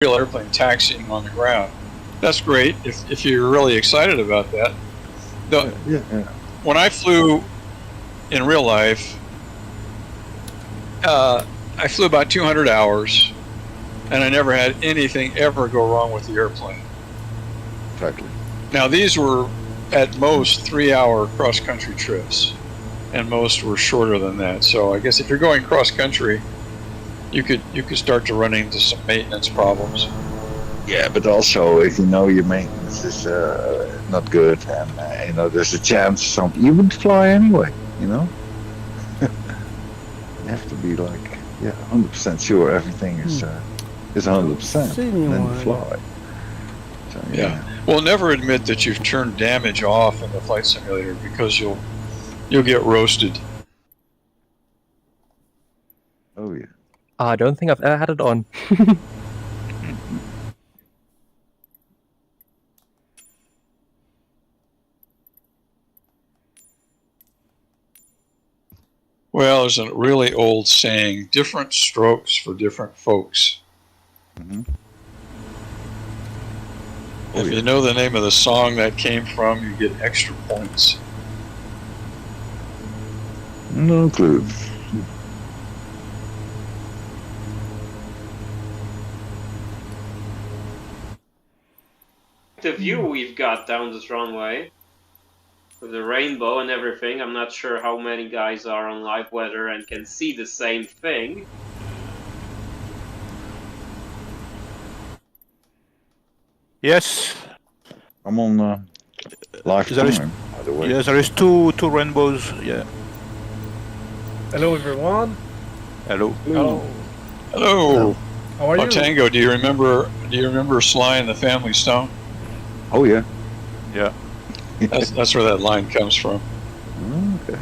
real airplane taxiing on the ground. That's great if you're really excited about that. When I flew in real life, I flew about 200 hours, and I never had anything ever go wrong with the airplane. Exactly. Now, these were at most 3-hour cross-country trips, and most were shorter than that. So I guess if you're going cross-country, you could start to run into some maintenance problems. Yeah, but also if you know your maintenance is not good, and there's a chance you would fly anyway. You have to be 100% sure everything is 100%, then fly. So, yeah. Well, never admit that you've turned damage off in the flight simulator, because you'll get roasted. Oh yeah. I don't think I've ever had it on. Well, there's a really old saying: different strokes for different folks. Mm-hmm. If you know the name of the song that came from, you get extra points. No clue. The view we've got down this runway with the rainbow and everything. I'm not sure how many guys are on live weather and can see the same thing. Yes. I'm on live time, by the way. Yes, there is two rainbows. Yeah. Hello, everyone. Hello. Hello. Hello. How are you? Tango, do you remember Sly and the Family Stone? Oh yeah. Yeah. That's where that line comes from. Okay.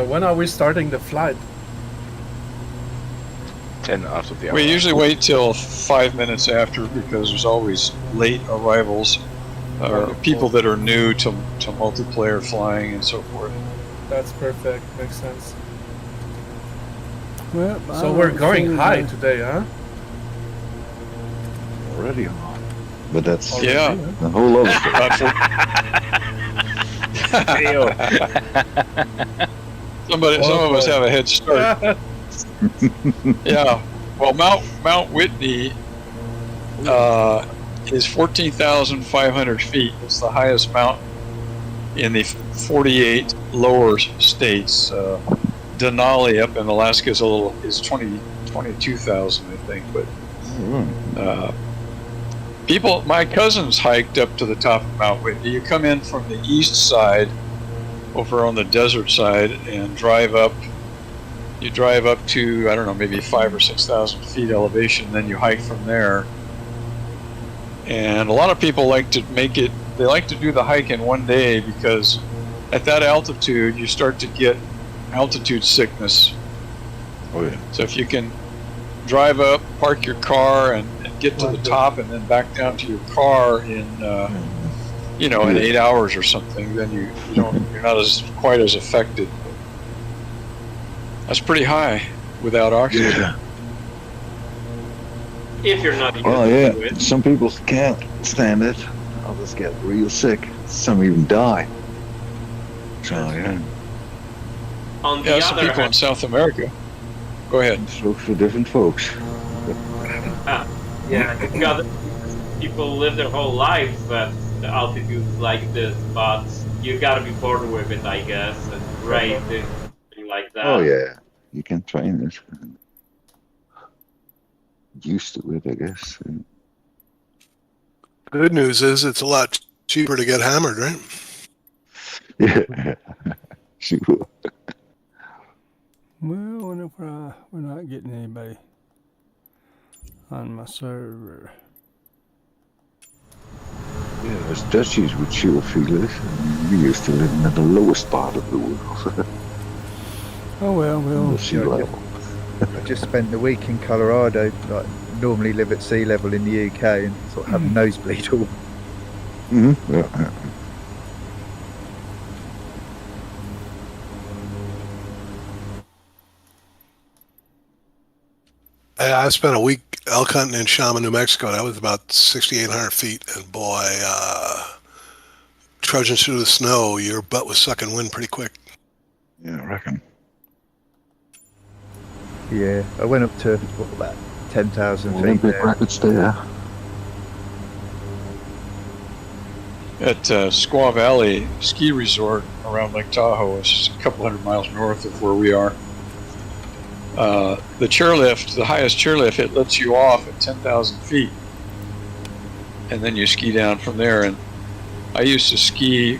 When are we starting the flight? 10 after the hour. We usually wait till 5 minutes after, because there's always late arrivals, or people that are new to multiplayer flying and so forth. That's perfect. Makes sense. Well, So we're going high today, huh? Already on. But that's Yeah. the whole other thing. Some of us have a head start. Yeah. Well, Mount Whitney is 14,500 feet. It's the highest mountain in the 48 lower states. Denali up in Alaska is 22,000, I think. But my cousins hiked up to the top of Mount Whitney. You come in from the east side, over on the desert side, and drive up. You drive up to, I don't know, maybe 5,000 or 6,000 feet elevation. Then you hike from there. And a lot of people like to they like to do the hike in one day, because at that altitude you start to get altitude sickness. Oh yeah. So if you can drive up, park your car, and get to the top, and then back down to your car in in 8 hours or something, then you're not quite as affected. That's pretty high without oxygen. Yeah. If you're not used Well, to yeah. it. Some people can't stand it. Others get real sick. Some even die. So yeah. On the Yeah, some other people in hand, South America. Go ahead. Strokes for different folks. you've got people live their whole lives at altitudes like this, but you gotta be born with it, I guess, and raised in something like that. Oh yeah. You can train it. Used to it, I guess. Good news is it's a lot cheaper to get hammered, right? Yeah. Sure. Well, I wonder if we're not getting anybody on my server. Yeah, those Dutchies with chill feelers. We used to live in the lowest part of the world. Oh well, The sea level. I just spent the week in Colorado. Like, normally live at sea level in the UK and sort of have a nosebleed all. Mm-hmm. Yeah. I spent a week elk hunting in Shaman, New Mexico. That was about 6,800 feet, and boy, trudging through the snow, your butt was sucking wind pretty quick. Yeah, I reckon. Yeah, I went up to what, about 10,000 feet Olympic there. records there. At Squaw Valley Ski Resort around Lake Tahoe, it's a couple hundred miles north of where we are. The chairlift, the highest chairlift, it lets you off at 10,000 feet. And then you ski down from there. And I used to ski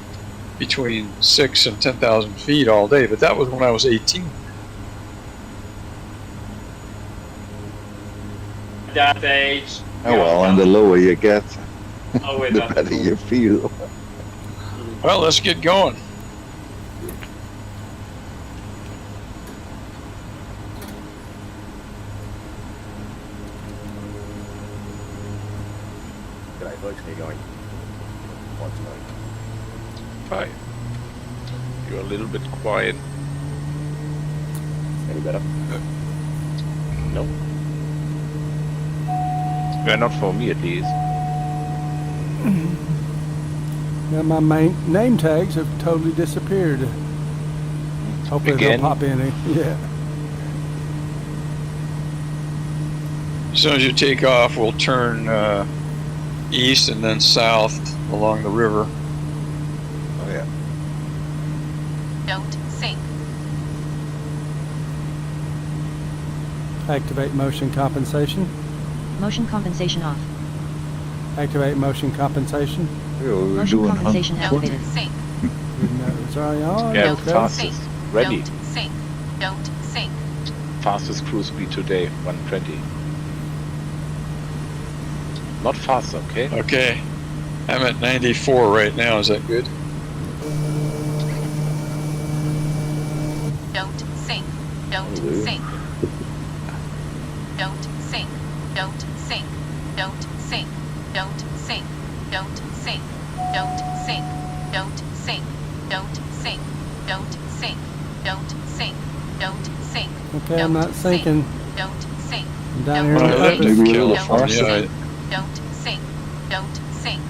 between 6,000 and 10,000 feet all day, but that was when I was 18. At that age. Oh well, and the lower you get, Oh, wait, the that's better you feel. Well, let's get going. G'day folks, how you going? What's going? Hi. You're a little bit quiet. Any better? No. Yeah, not for me at least. Yeah, my main name tags have totally disappeared. Hopefully Again? they'll pop in. Yeah. As soon as you take off, we'll turn east and then south along the river. Oh yeah. Don't sink. Activate motion compensation. Motion compensation off. Activate motion compensation. We were Motion doing compensation 120. activated. Sink. Good notes. Are you on? Yeah, Don't Okay. fastest. Ready. Don't sink. Don't sink. Fastest cruise speed today, 120. Not fast, okay? Okay. I'm at 94 right now. Is that good? Don't sink. Don't Hallelujah. sink. Don't sink. Don't sink. Don't sink. Don't sink. Don't sink. Don't sink. Don't sink. Don't sink. Don't sink. Don't sink. Don't sink. Okay, I'm not sinking. Don't sink. I'm down here When in I the lived upper. in Maybe a little California, faster. Don't sink. Don't sink.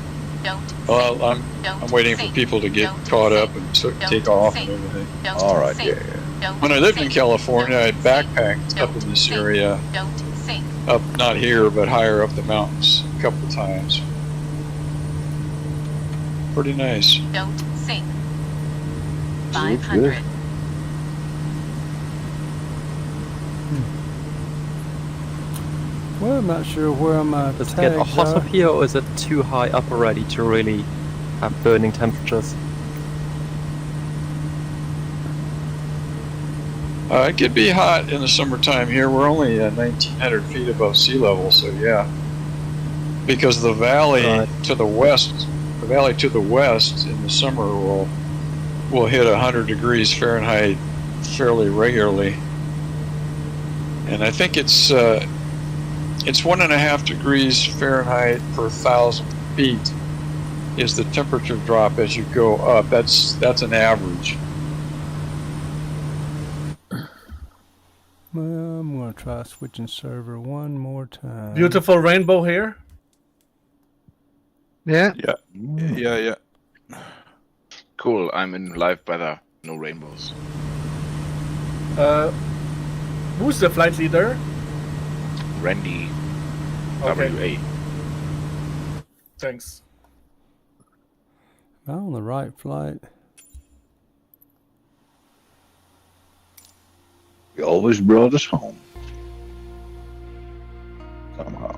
Don't sink. well, I'm Don't waiting for sink. people to get Don't caught sink. up and Don't take off and sink. everything. Don't All right, sink. yeah, yeah. Don't When I lived in sink. California, I Don't backpacked sink. up in this Don't area, Don't sink. up not here, but higher up the mountains a couple of times. Pretty nice. Don't sink. Good. 500. Well, I'm not sure where my Does it get tags hot are. up here, or is it too high up already to really have burning temperatures? It could be hot in the summertime here. We're only 1,900 feet above sea level, so yeah. Because the valley Right. to the west, in the summer will hit 100 degrees Fahrenheit fairly regularly. And I think it's 1.5 degrees Fahrenheit per 1,000 feet is the temperature drop as you go up. That's an average. Well, I'm gonna try switching server one more time. Beautiful rainbow here. Yeah. Yeah. Cool, I'm in live weather. No rainbows. Who's the flight leader? Randy. Okay. WA. Thanks. Am I on the right flight? You always brought us home. Somehow.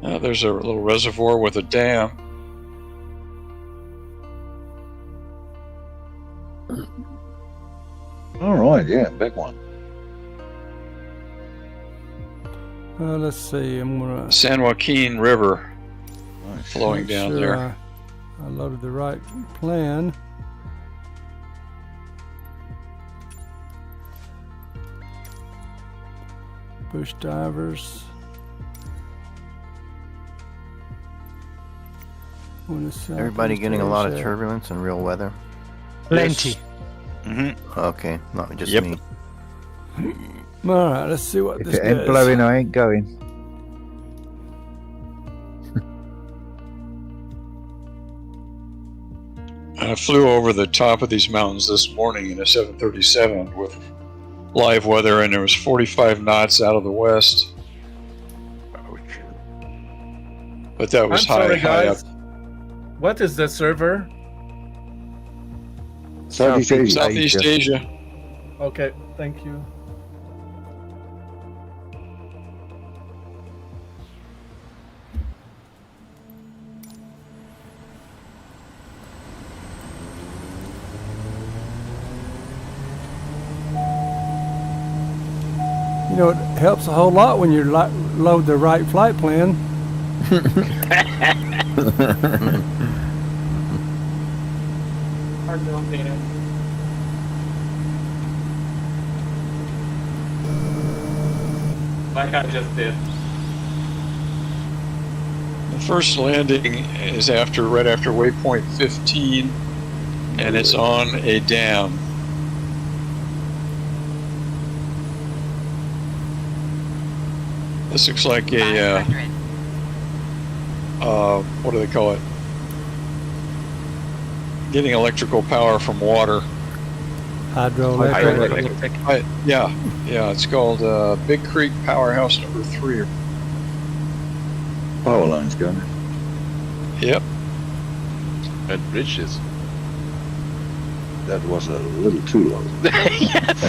There's a little reservoir with a dam. All right, yeah, big one. Let's see. I'm gonna San Joaquin River Nice. flowing make down sure there. I loaded the right plan. Bush divers. Everybody getting a lot of turbulence and real weather. Plenty. Okay, not just Yep. me. All right, let's see what If this it ain't does. blowing, I ain't going. I flew over the top of these mountains this morning in a 737 with live weather, and there was 45 knots out of the west. But that was I'm sorry, high up. guys. What is the server? Southeast Asia. Southeast Asia. Okay, thank you. You know, it helps a whole lot when you load the right flight plan. Like I just did. The first landing is right after waypoint 15, and it's on a dam. This looks like a 500. what do they call it? Getting electrical power from water. Hydroelectric. Yeah, it's called Big Creek Powerhouse number 3. Power lines going. Yep. And bridges. That was a little too low. Yes.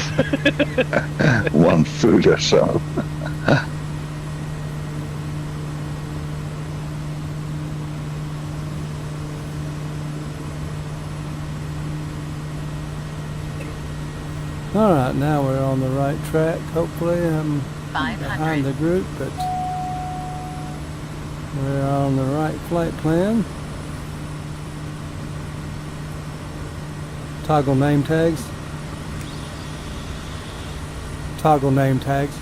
1 foot or so. All right, now we're on the right track. Hopefully, I'm behind 500. the group, but we're on the right flight plan. Toggle name tags. Toggle name tags.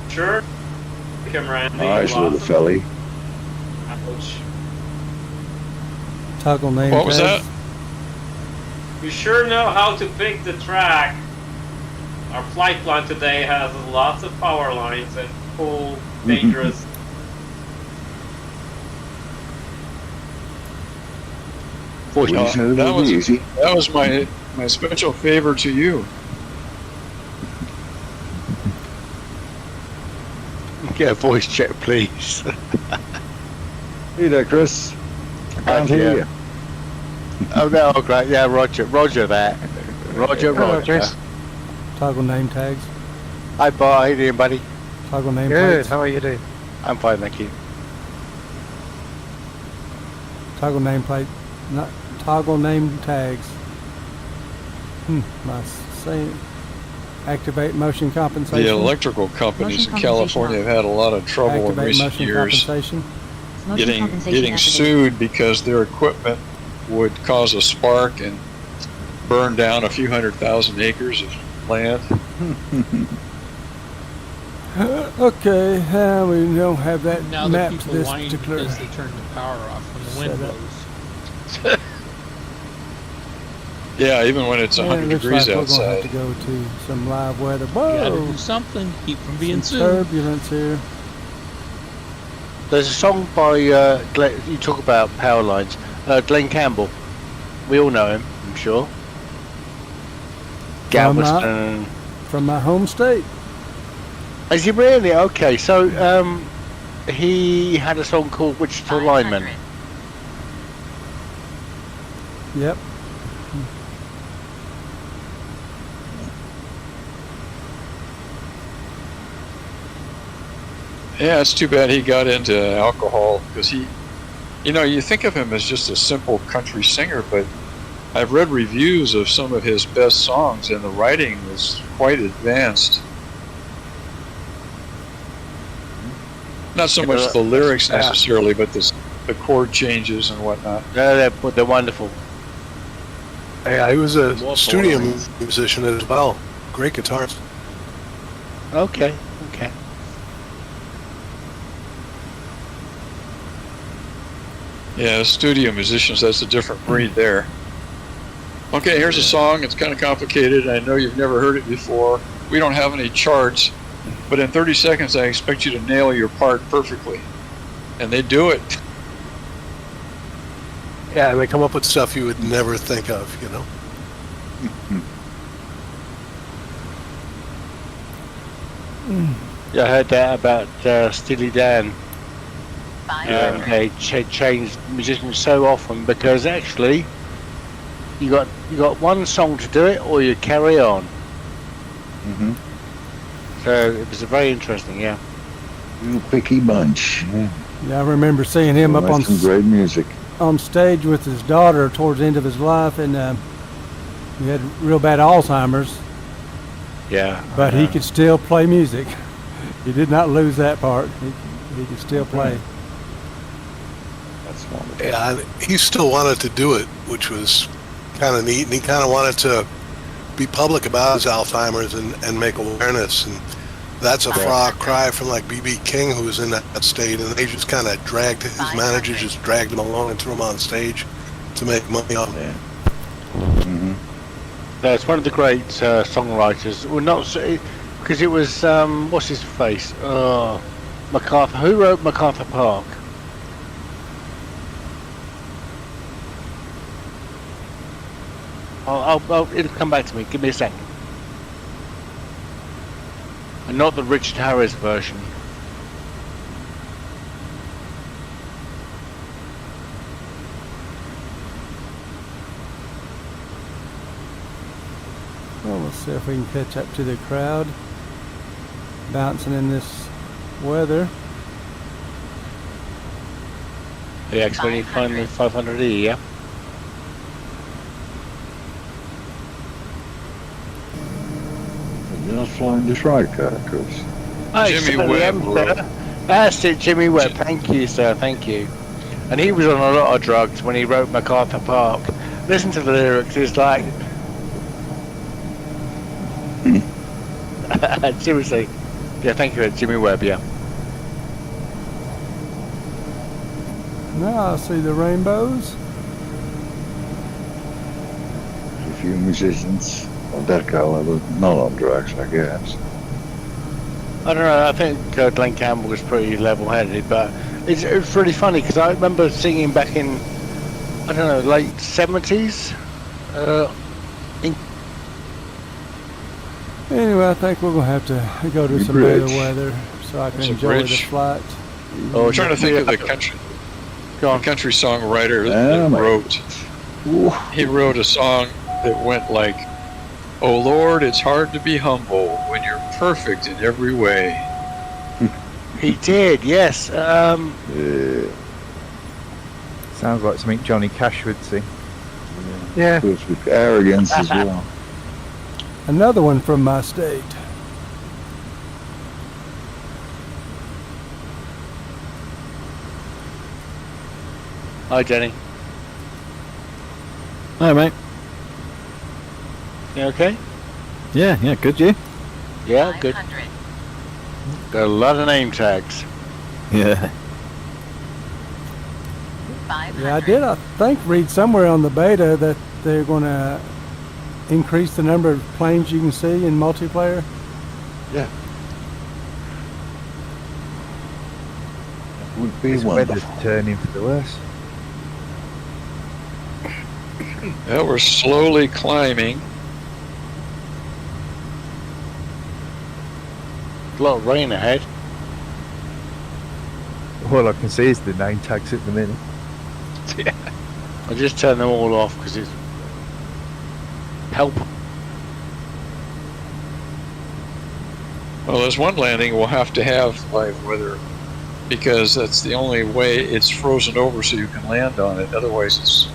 Sure. Become Randy. Nice little Awesome. felly. Ouch. Toggle name What was tags. that? You sure know how to pick the track. Our flight plan today has lots of power lines and cool, dangerous. Voice Well, said it that would be was- easy. That was my special favor to you. Get a voice check, please. Hey there, Chris. I can't hear you. Oh no, great. Yeah, Roger that. Roger. Toggle name tags. Hi, Bart. How you doing, buddy? Toggle name Good. plates. How are you doing? I'm fine, thank you. Toggle name plate. Not toggle name tags. My saying. Activate motion compensation. The electrical companies Motion in California have had a lot of trouble in Activate recent motion years compensation. Motion compensation getting activated. sued because their equipment would cause a spark and burn down a few 100,000 acres of land. Okay, we don't have that Now the map to people this whine particular. because they turned the power off when the wind setup. blows. Yeah, even when it's 100 it looks degrees like we're gonna have outside. to go to some live weather. You gotta Whoa! do something, keep from being Some sued. turbulence here. There's a song by Glenn, you talk about power lines. Glenn Campbell. We all know him, I'm sure. Galveston. From my home state. Is he really? Okay, so he had a song called Wichita Lineman. 500. Yep. Yeah, it's too bad he got into alcohol because you think of him as just a simple country singer, but I've read reviews of some of his best songs and the writing was quite advanced. Not so much the lyrics necessarily, but the chord changes and whatnot. No, they're wonderful. Yeah, he was a studio musician as well. Great guitarist. Okay. Yeah, studio musicians, that's a different breed there. Okay, here's a song. It's kind of complicated. I know you've never heard it before. We don't have any charts, but in 30 seconds, I expect you to nail your part perfectly. And they do it. Yeah, and they come up with stuff you would never think of, you know? Yeah, I heard that about Steely Dan. And they changed musicians so often because actually you got one song to do it or you carry on. Mm-hmm. So it was a very interesting, yeah. Real picky bunch. Yeah. Yeah, I remember seeing him up on some great music. On stage with his daughter towards the end of his life, and he had real bad Alzheimer's. Yeah. But he could still play music. He did not lose that part. He could still play. That's wonderful. Yeah, and he still wanted to do it, which was kind of neat, and he kind of wanted to be public about his Alzheimer's and make awareness, and that's a far cry from like B.B. King, who was in that state, and they just kind of dragged, his manager just dragged him along and threw him on stage to make money on it. Mm-hmm. No, it's one of the great songwriters. Well, not because it was what's his face? MacArthur. Who wrote MacArthur Park? It'll come back to me. Give me a second. And not the Richard Harris version. Well, let's see if we can catch up to the crowd. Bouncing in this weather. The X-25 500E, yeah? You're not flying just right, Chris. Jimmy Webb wrote. That's it, Jimmy Webb. Thank you, sir. Thank you. And he was on a lot of drugs when he wrote MacArthur Park. Listen to the lyrics. It's like... Seriously. Yeah, thank you, Jimmy Webb, yeah. Now I see the rainbows. A few musicians of that caliber, not on drugs, I guess. I don't know, I think Glenn Campbell was pretty level-headed, but it's really funny because I remember seeing him back in, I don't know, late 70s. Anyway, I think we're going to have to go to some better weather so I can enjoy the flight. Oh, I'm trying to think of the country songwriter that wrote. He wrote a song that went like, "Oh Lord, it's hard to be humble when you're perfect in every way." He did, yes. Sounds like something Johnny Cash would sing. Yeah. With arrogance as well. Another one from my state. Hi, Jenny. Hi, mate. You okay? Yeah, good, you? Yeah, good. Got a lot of name tags. Yeah. Yeah, I did, I think, read somewhere on the beta that they're going to increase the number of planes you can see in multiplayer. Yeah. Would be this wonderful. weather's turning for the worse. Yeah, we're slowly climbing. A lot of rain ahead. All I can see is the name tags at the minute. Yeah. I just turned them all off because it's help. Well, there's one landing we'll have to have live weather because that's the only way it's frozen over so you can land on it. Otherwise, it's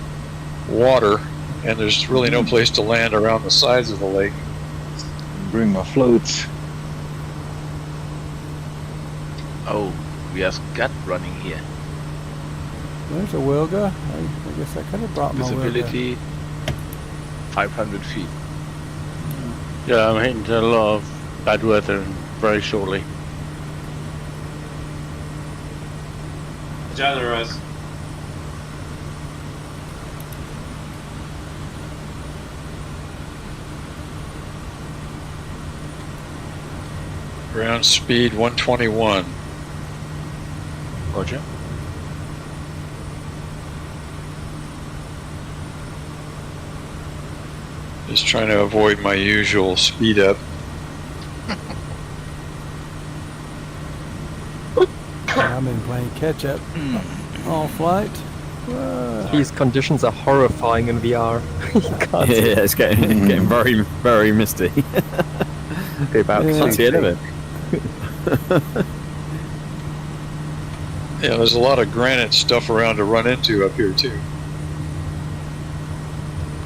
water, and there's really no place to land around the sides of the lake. Bring my floats. Oh, we have Scott running here. There's a Wilga. I guess I could have brought my Wilga. Visibility 500 feet. Yeah, I'm hitting a lot of bad weather very shortly. Generous. Ground speed 121. Roger. Just trying to avoid my usual speed up. I've been playing catch up all flight. These conditions are horrifying in VR. You can't see Yeah, it's getting very, very misty. About Yeah. Can't see any of it. Yeah, there's a lot of granite stuff around to run into up here too.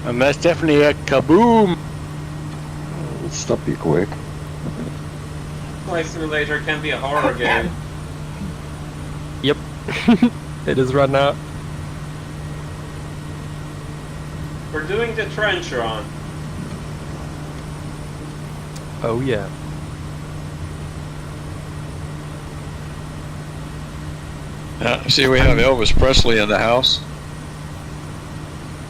And that's definitely a kaboom. It'll stop you quick. Flight Simulator can be a horror game. Yep. It is right now. We're doing the trench run. Oh yeah. See, we have Elvis Presley in the house.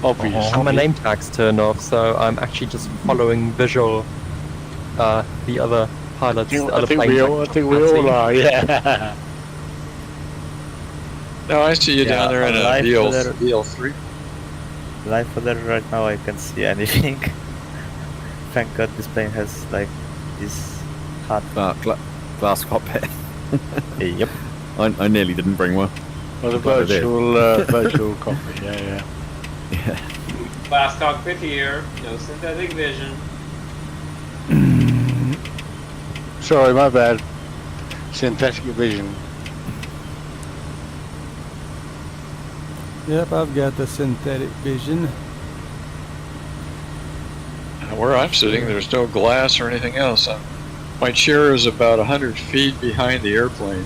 Obviously. And my name tag's turned off, so I'm actually just following visual the other pilots, the I other think planes. we all are, yeah. No, I see you down there in a live DL3. Live further right now, I can see anything. Thank God this plane has like this hard. Glass cockpit. Yep. I nearly didn't bring one. Well, the Glad I did. virtual cockpit, yeah. Yeah. Glass cockpit here, no synthetic vision. Sorry, my bad. Synthetic vision. Yep, I've got the synthetic vision. Where I'm sitting, there's no glass or anything else. My chair is about 100 feet behind the airplane.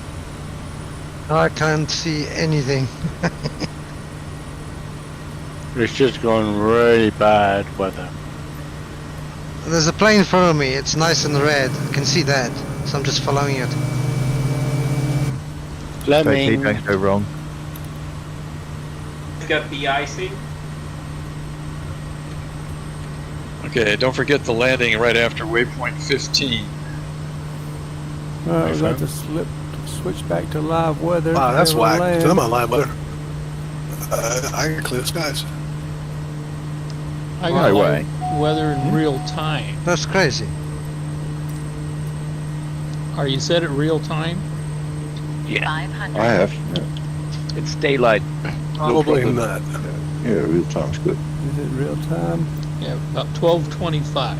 I can't see anything. It's just gone really bad weather. There's a plane in front of me. It's nice and red. I can see that. So I'm just following it. Totally don't go wrong. It's got de-icing. Okay, don't forget the landing right after waypoint 15. We'd like to switch back to live weather. Wow, that's We'll whack. land. I'm on live weather. I can clear skies. I got No way. weather in real time. That's crazy. Are you set at real time? Yeah. 500. I have. It's daylight. Probably not. Yeah, real time's good. Is it real time? Yeah, about 12:25.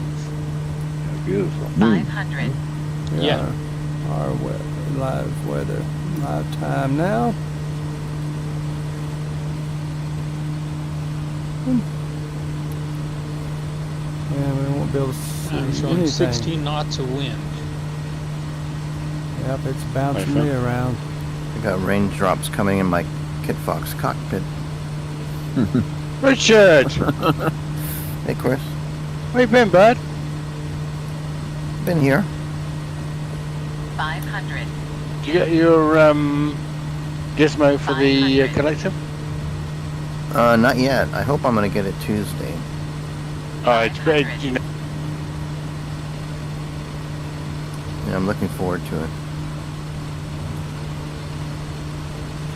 Beautiful. 500. Yeah. Our live weather, live time now. And we won't be able to see I'm showing anything. 16 knots of wind. Yep, it's bouncing me around. I got raindrops coming in my Kit Fox cockpit. Richard! Hey, Chris. Where you been, bud? Been here. 500. Did you get your gizmo for the collective? Not yet. I hope I'm gonna get it Tuesday. It's great, you know. Yeah, I'm looking forward to it.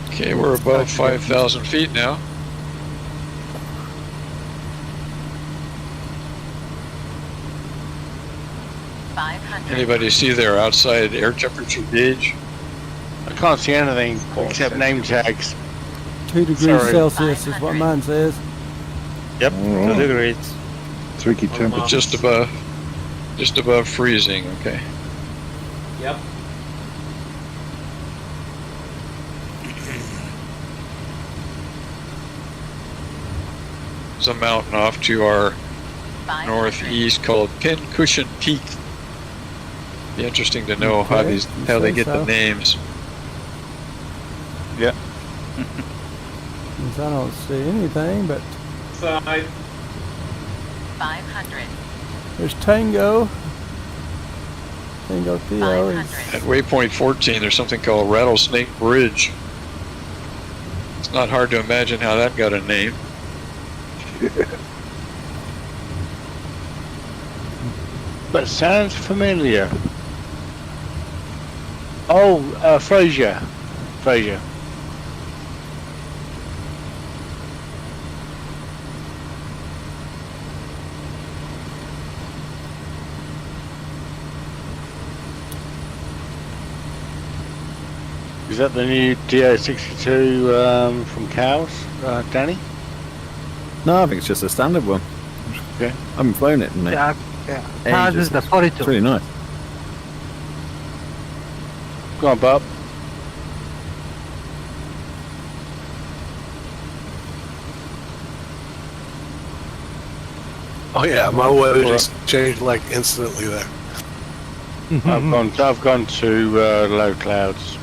Okay, we're above 5,000 feet now. Anybody see their outside air temperature gauge? I can't see anything except name tags. 2 degrees Sorry. Celsius is what mine says. Yep, 2 degrees. Tricky temperature. Just above freezing, okay. Yep. There's a mountain off to our 500. northeast called Pincushion Peak. Be interesting to know how Okay, these you how they say get so. the names. Yeah. Because I don't see anything, but Side. 500. there's Tango. Tango Theo is 500. At waypoint 14, there's something called Rattlesnake Bridge. It's not hard to imagine how that got a name. But sounds familiar. Oh, Fraser. Fraser. Is that the new DO62 from Cows, Danny? No, I think it's just a standard one. Okay. I haven't flown it, mate. Yeah, Cars is the 42. It's really nice. Go on, Bob. Oh yeah, my weather just changed like instantly there. I've gone to low clouds.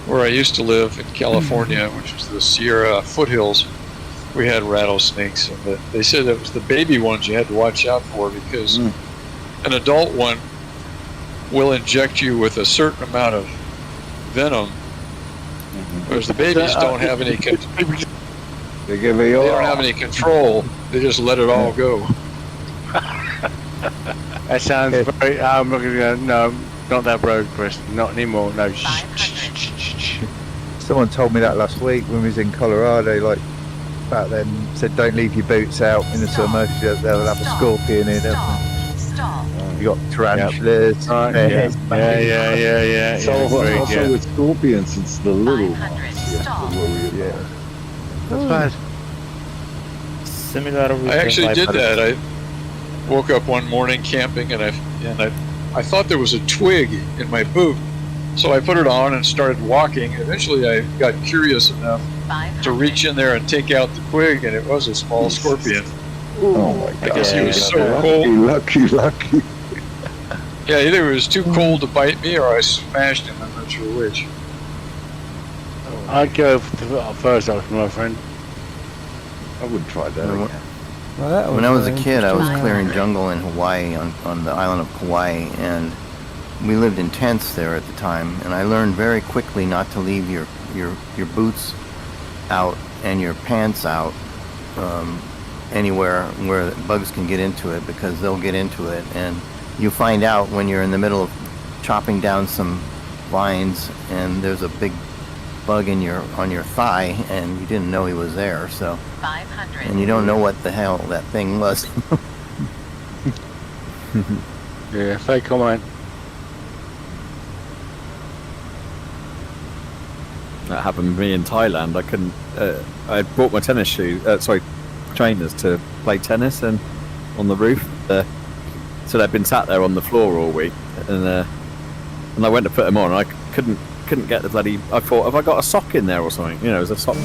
Where I used to live in California, which is the Sierra foothills, we had rattlesnakes. And they said it was the baby ones you had to watch out for because an adult one will inject you with a certain amount of venom, whereas the babies don't have any. They give They you all. don't have any control. They just let it all go. That sounds very. I'm not gonna. No, not that road, Chris. Not anymore. No. Someone told me that last week when we was in Colorado, like back then, said don't leave your boots out in the summer, they'll have a scorpion in them. You got tarantulas, bears, Yeah. So also with scorpions, it's the little ones you have to worry about. That's right. Similar with I actually the did Viper. that. I woke up one morning camping and I thought there was a twig in my boot. So I put it on and started walking. Eventually I got curious enough to reach in there and take out the twig, and it was a small scorpion. Oh my god. I guess he was so lucky, cold. lucky. Yeah, either it was too cold to bite me or I smashed him. I'm not sure which. I'd go for the first option, my friend. I would try that again. Well, that When I was a very kid, I was interesting. clearing jungle in Hawaii, on the island of Kauai, and we lived in tents there at the time, and I learned very quickly not to leave your boots out and your pants out anywhere where bugs can get into it, because they'll get into it, and you find out when you're in the middle of chopping down some vines and there's a big bug on your thigh and you didn't know he was there, so 500. and you don't know what the hell that thing was. Yeah, fake comment. That happened to me in Thailand. I couldn't. I bought my tennis shoes. Trainers to play tennis and on the roof. So they'd been sat there on the floor all week, and I went to put them on. And I couldn't get the bloody. I thought, have I got a sock in there or something? You know, there's a sock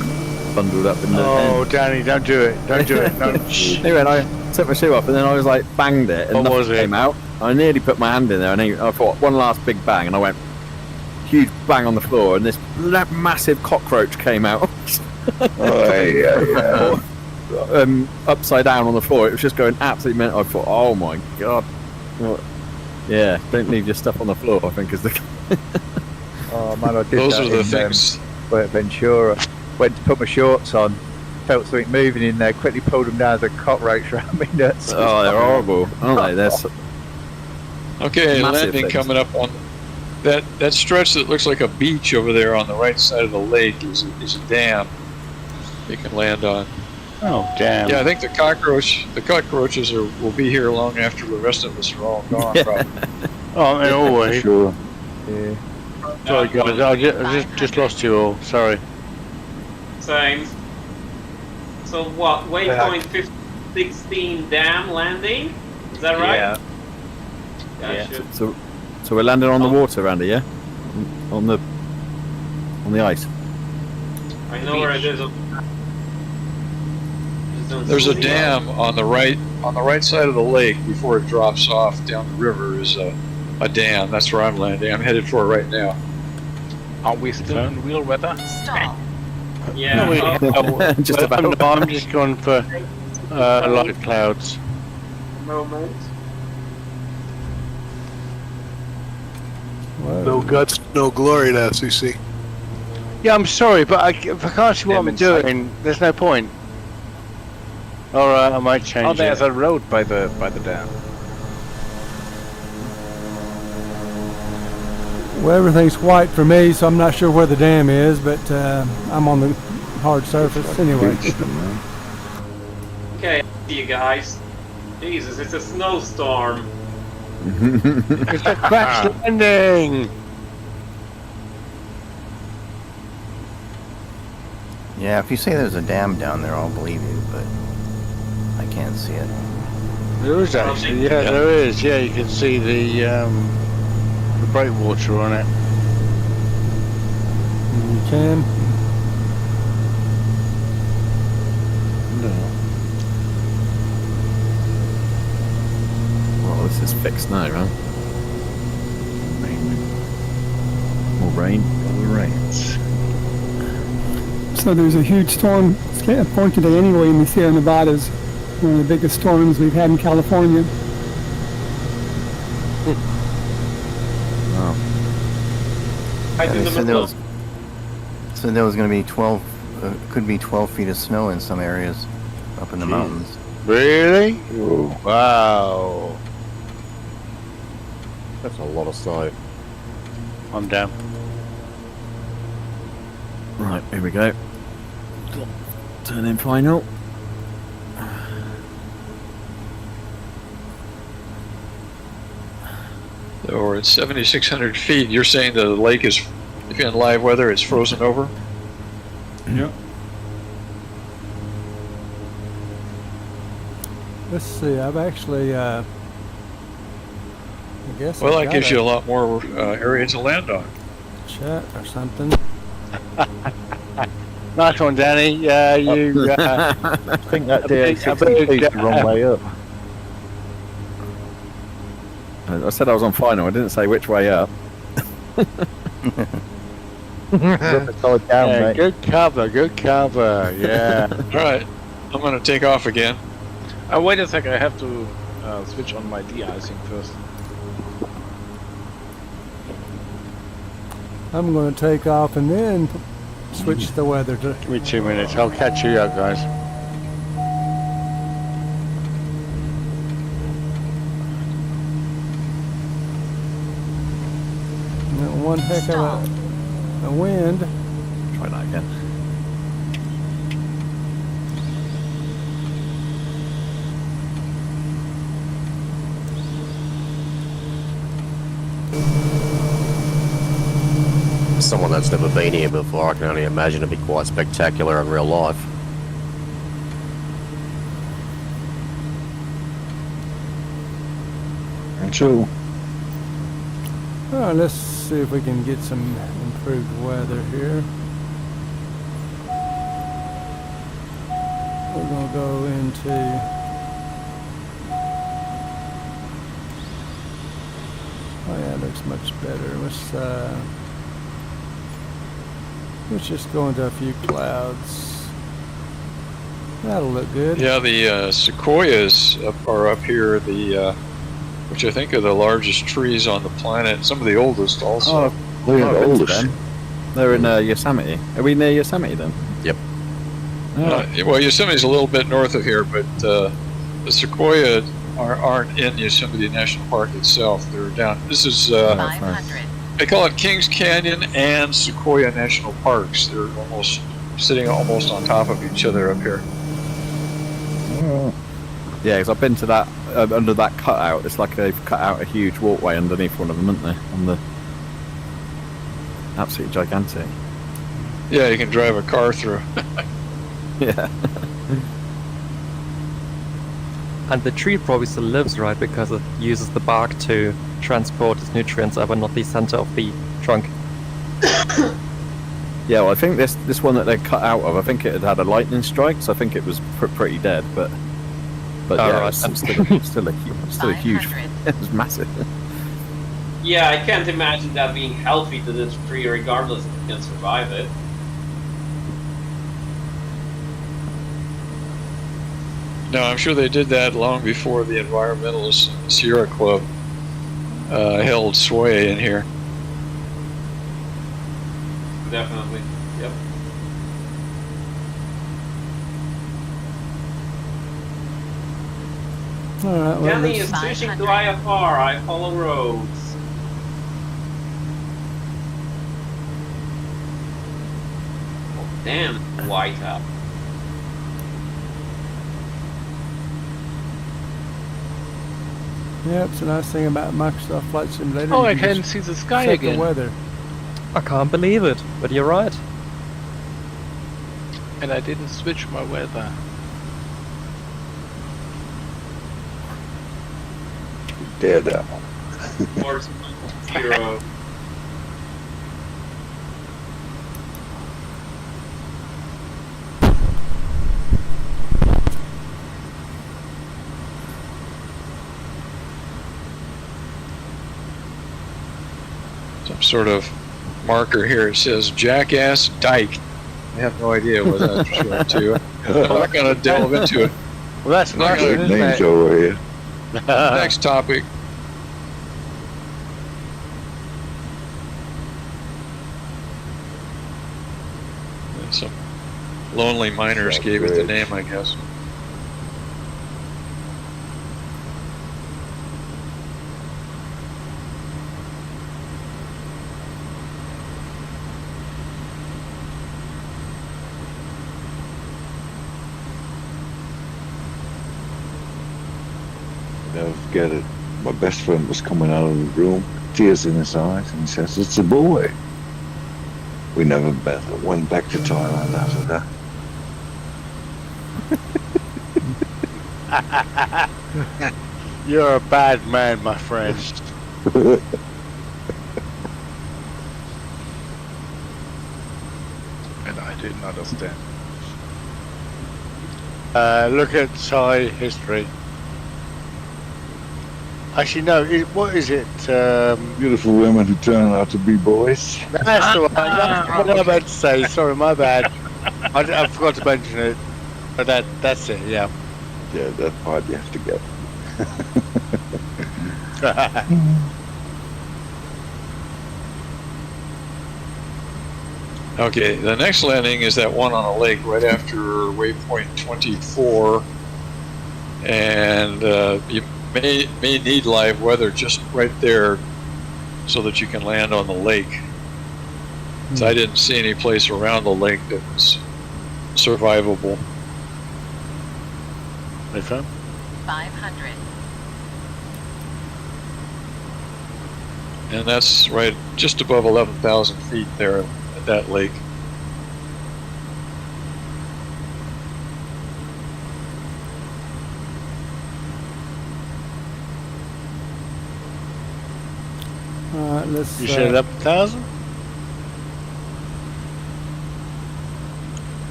bundled up in the. Oh, Danny, don't do it! Don't do it! Don't. Anyway, I took my shoe off, and then I was like banged it, and What nothing was it? came out. I nearly put my hand in there, and I thought one last big bang, and I went huge bang on the floor, and this massive cockroach came out. Upside down on the floor. It was just going absolutely mental. I thought, oh my god. What? Yeah, don't leave your stuff on the floor, I think is the. Oh man, I did Those that are the in things. Ventura. Went to put my shorts on, felt something moving in there, quickly pulled them down as a cockroach around me nuts. Oh, they're horrible, aren't they? They're so... Okay, Massive landing things. coming up on that stretch that looks like a beach over there on the right side of the lake is a dam you can land on. Oh damn! Yeah, I think the cockroaches will be here long after the rest of us are all gone. Probably. Oh, and always. Sure. Yeah. Sorry, guys. I just lost you all. Sorry. Same. So what? Waypoint 16 dam landing? Is that right? Yeah. Gotcha. So we're landing on the water, Andy, yeah? On the ice. I know where it is. There's a dam on the right side of the lake before it drops off down the river is a dam. That's where I'm landing. I'm headed for it right now. Are we still in real weather? Stop. Yeah. Just about. No, I'm just going for light clouds. Moment. No guts, no glory to FCC. Yeah, I'm sorry, but if I can't see what I'm doing, there's no point. All right, I might change Oh, there's it. a road by the dam. Well, everything's white for me, so I'm not sure where the dam is, but I'm on the hard surface anyway. Okay, see you guys. Jesus, it's a snowstorm. It's a crash landing. Yeah, if you say there's a dam down there, I'll believe you, but I can't see it. There is actually, yeah, there is. Yeah, you can see the breakwater on it. You can. Well, this is fixed now, right? More rain. More rains. So there's a huge storm formed today anyway in the Sierra Nevadas. One of the biggest storms we've had in California. Wow. They said there was going to be 12, could be 12 feet of snow in some areas up in the mountains. Really? Ooh. Wow. That's a lot of snow. I'm down. Right, here we go. Turn in final. So we're at 7,600 feet. You're saying the lake is, if you're in live weather, it's frozen over? Yep. Let's see. I've actually, I guess. Well, I've that gives got you a lot more area to land on. chat or something. Nice one, Danny. You. I think that DX16 is the wrong way up. I said I was on final. I didn't say which way up. Yeah, good cover, good cover. Yeah. All right, I'm going to take off again. Wait a sec, I have to switch on my de-icing first. I'm going to take off and then switch the weather to. Give me 2 minutes. I'll catch you up, guys. One heck of a wind. Try that again. Someone that's never been here before, I can only imagine it'd be quite spectacular in real life. True. Let's see if we can get some improved weather here. We're going to go into. Oh yeah, it looks much better. Let's just go into a few clouds. That'll look good. Yeah, the sequoias are up here, which I think are the largest trees on the planet. Some of the oldest also. They're the oldest. They're in Yosemite. Are we near Yosemite then? Yep. Well, Yosemite's a little bit north of here, but the sequoia aren't in Yosemite National Park itself. They're down. This is they call it Kings Canyon and Sequoia National Parks. They're sitting almost on top of each other up here. Yeah, because I've been to that under that cutout. It's like they've cut out a huge walkway underneath one of them, haven't they? On the absolutely gigantic. Yeah, you can drive a car through. Yeah. And the tree probably still lives, right? Because it uses the bark to transport its nutrients over, not the center of the trunk. Yeah, well, I think this one that they cut out of, I think it had a lightning strike, so I think it was pretty dead. But yeah, right. it's still a huge. It was massive. Yeah, I can't imagine that being healthy to this tree, regardless if it can survive it. No, I'm sure they did that long before the environmentalist Sierra Club held sway in here. Definitely. Yep. All right. Well, Kenny let's- is switching to IFR. I follow roads. Oh, damn, white up. Yep, it's a nice thing about Microsoft Flight Simulator. Oh, you I can just see the sky set again. The weather. I can't believe it, but you're right. And I didn't switch my weather. Daredevil. Force Hero. Some sort of marker here. It says Jackass Dyke. I have no idea what that's referring to. I'm not going to delve into it. Well, that's nice, Good isn't names it? over here. Next topic. And some lonely miners gave it the name, I guess. Never forget it. My best friend was coming out of the room, tears in his eyes, and he says, "It's a boy." We never went back to Thailand after that. You're a bad man, my friend. And I didn't understand. Look at Thai history. Actually, no. What is it? Beautiful women who turn out to be boys. That's the one. That's what I'm about to say. Sorry, my bad. I forgot to mention it. But that's it. Yeah. Yeah, that part you have to get. Okay, the next landing is that one on a lake right after waypoint 24. And you may need live weather just right there so that you can land on the lake. So I didn't see any place around the lake that was survivable. They found 500. And that's right just above 11,000 feet there at that lake. All right, let's. You said 11,000?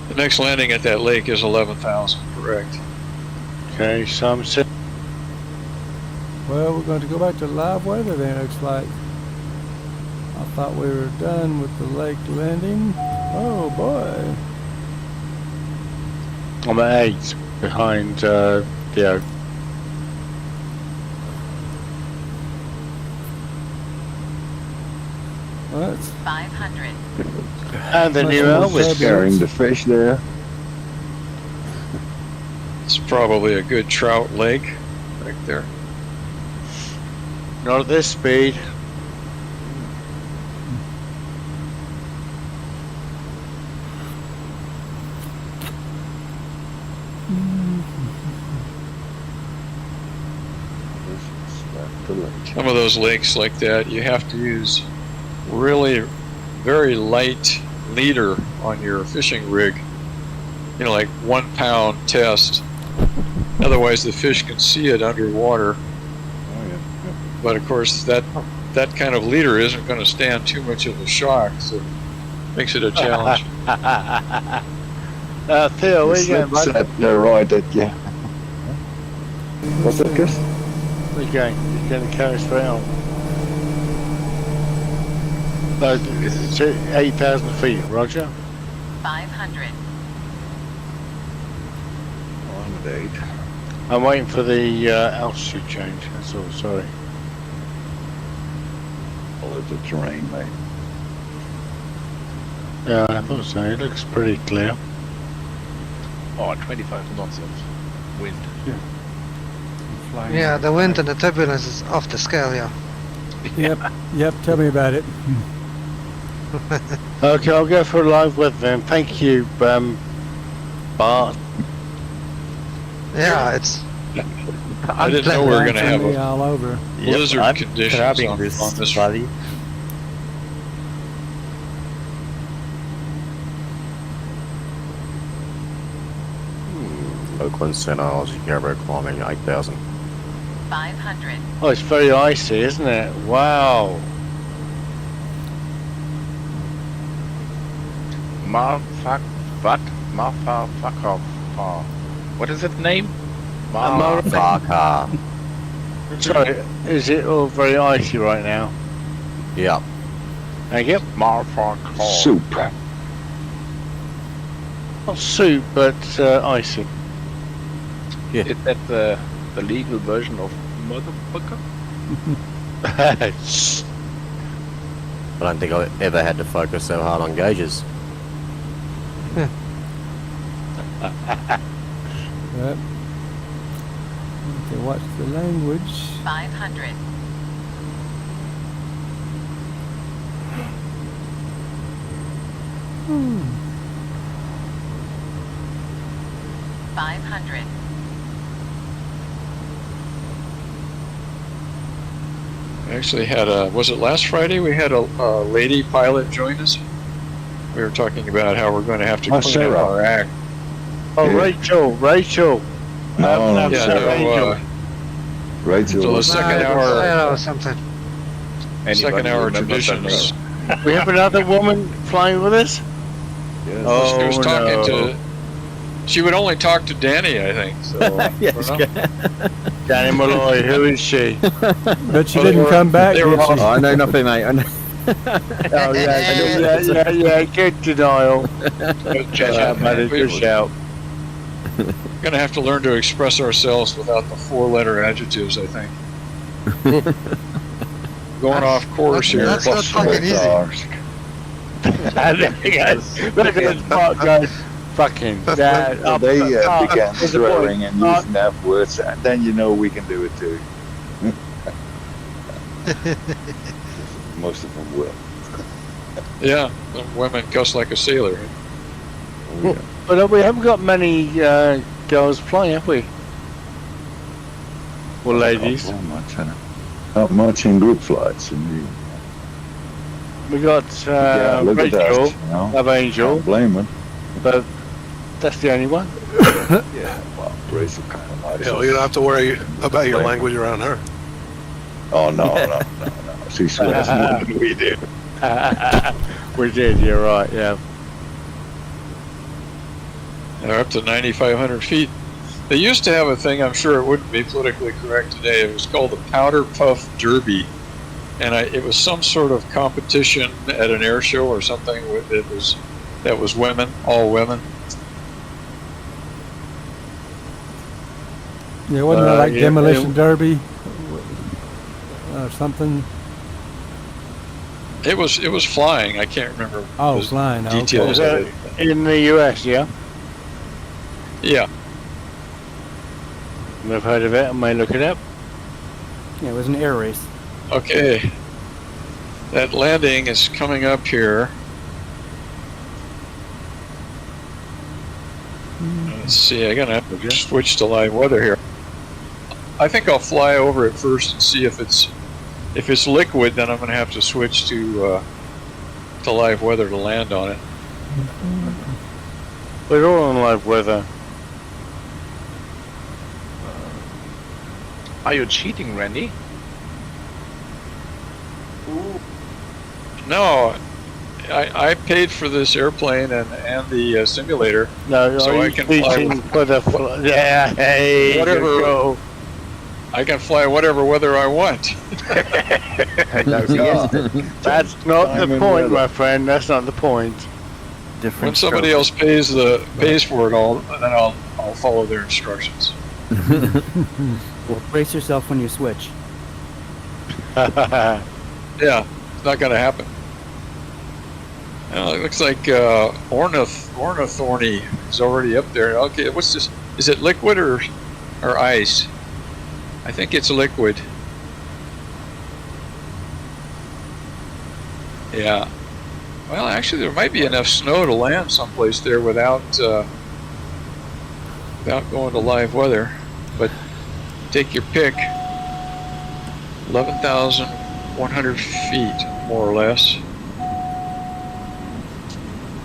The next landing at that lake is 11,000, correct? Okay, so I'm saying. Well, we're going to go back to live weather then, looks like. I thought we were done with the lake landing. Oh boy. I'm at 8 behind Theo. Well, that's 500. And the new Elvis. Carrying the fish there. It's probably a good trout lake right there. Not at this speed. Some of those lakes like that, you have to use really very light leader on your fishing rig. You know, like 1 pound test. Otherwise the fish can see it underwater. But of course that kind of leader isn't going to stand too much of a shock, so it makes it a challenge. Theo, where you going, bud? They're right at you. What's that, Chris? Where you going? You're going to carry straight on. No, it's 8,000 feet, Roger. 500. Oh, I'm at 8. I'm waiting for the altitude change, that's all, sorry. Follow the terrain, mate. Yeah, I thought so. It looks pretty clear. Oh, 25 knots of wind. fly flying. Yeah, the wind and the turbulence is off the scale, yeah. Yep, tell me about it. Okay, I'll go for a live weather then. Thank you, Bart. Yeah, it's I didn't know we were going to have Me a all over. blizzard I'm conditions grabbing on this this. valley. Oakland Center, Aussie Caribou climbing 8,000. 500. Oh, it's very icy, isn't it? Wow. What is its name? Marfaka. Sorry, is it all very icy right now? Yeah. Thank you. Marfaka. Soup. Not soup, but icy. Is that the legal version of motherfucker? I don't think I ever had to focus so hard on gauges. Yep. Okay, watch the language. 500. Hmm. 500. Actually had was it last Friday we had a lady pilot join us? We were talking about how we're going to have to clean up Sarah. our act. Oh, Yeah. Rachel. No, Yeah, Rachel. Rachel So the was second I hour, know something. second hour remembers that traditions. We have another woman flying with us? Yes. Oh, She was talking no. to. She would only talk to Danny, I think. So, Yes, I don't know. Danny Malloy, who is she? But she Oh, didn't come back, they did were she? Oh, I know nothing, mate. I know. Oh, yeah, good denial. Good shout, buddy, good shout. Going to have to learn to express ourselves without the four-letter adjectives, I think. Going off course here. That's not fucking easy. Look at this part, guys. Fucking. Well, they began swearing and using F words, and then you know we can do it too. Most of them will. Yeah, the women cuss like a sailor. Oh, yeah. But we haven't got many girls flying, have we? Well, ladies. Not much in group flights, indeed. We got Yeah, look at that, Rachel, you know. Love Angel, Can't blame them. but that's the only one. Yeah, well, Rachel kind of likes You us. you don't have to worry about your language around her. Oh, no. She swears more than we do. We did, you're right, yeah. They're up to 9,500 feet. They used to have a thing, I'm sure it wouldn't be politically correct today, it was called the Powder Puff Derby. And it was some sort of competition at an air show or something that was women, all women. Yeah, wasn't it like yeah, Demolition Derby or something? It was flying. I can't remember Oh, the flying. Okay. details of it. In the US, yeah? Yeah. I've heard of it, I may look it up. Yeah, it was an air race. Okay. That landing is coming up here. Let's see, I'm gonna have to switch to live weather here. I think I'll fly over it first and see if it's liquid, then I'm gonna have to switch to live weather to land on it. We're all on live weather. Are you cheating, Randy? No, I paid for this airplane and the simulator, No, so I can fly for the yeah, hey, whatever. good go. I can fly whatever weather I want. That's not the point, my friend. That's not the point. When somebody else pays for it all, then I'll follow their instructions. Well, brace yourself when you switch. Yeah, it's not going to happen. It looks like Ornithorny is already up there. Okay, what's this? Is it liquid or ice? I think it's liquid. Yeah. Well, actually, there might be enough snow to land someplace there without going to live weather. But take your pick. 11,100 feet, more or less.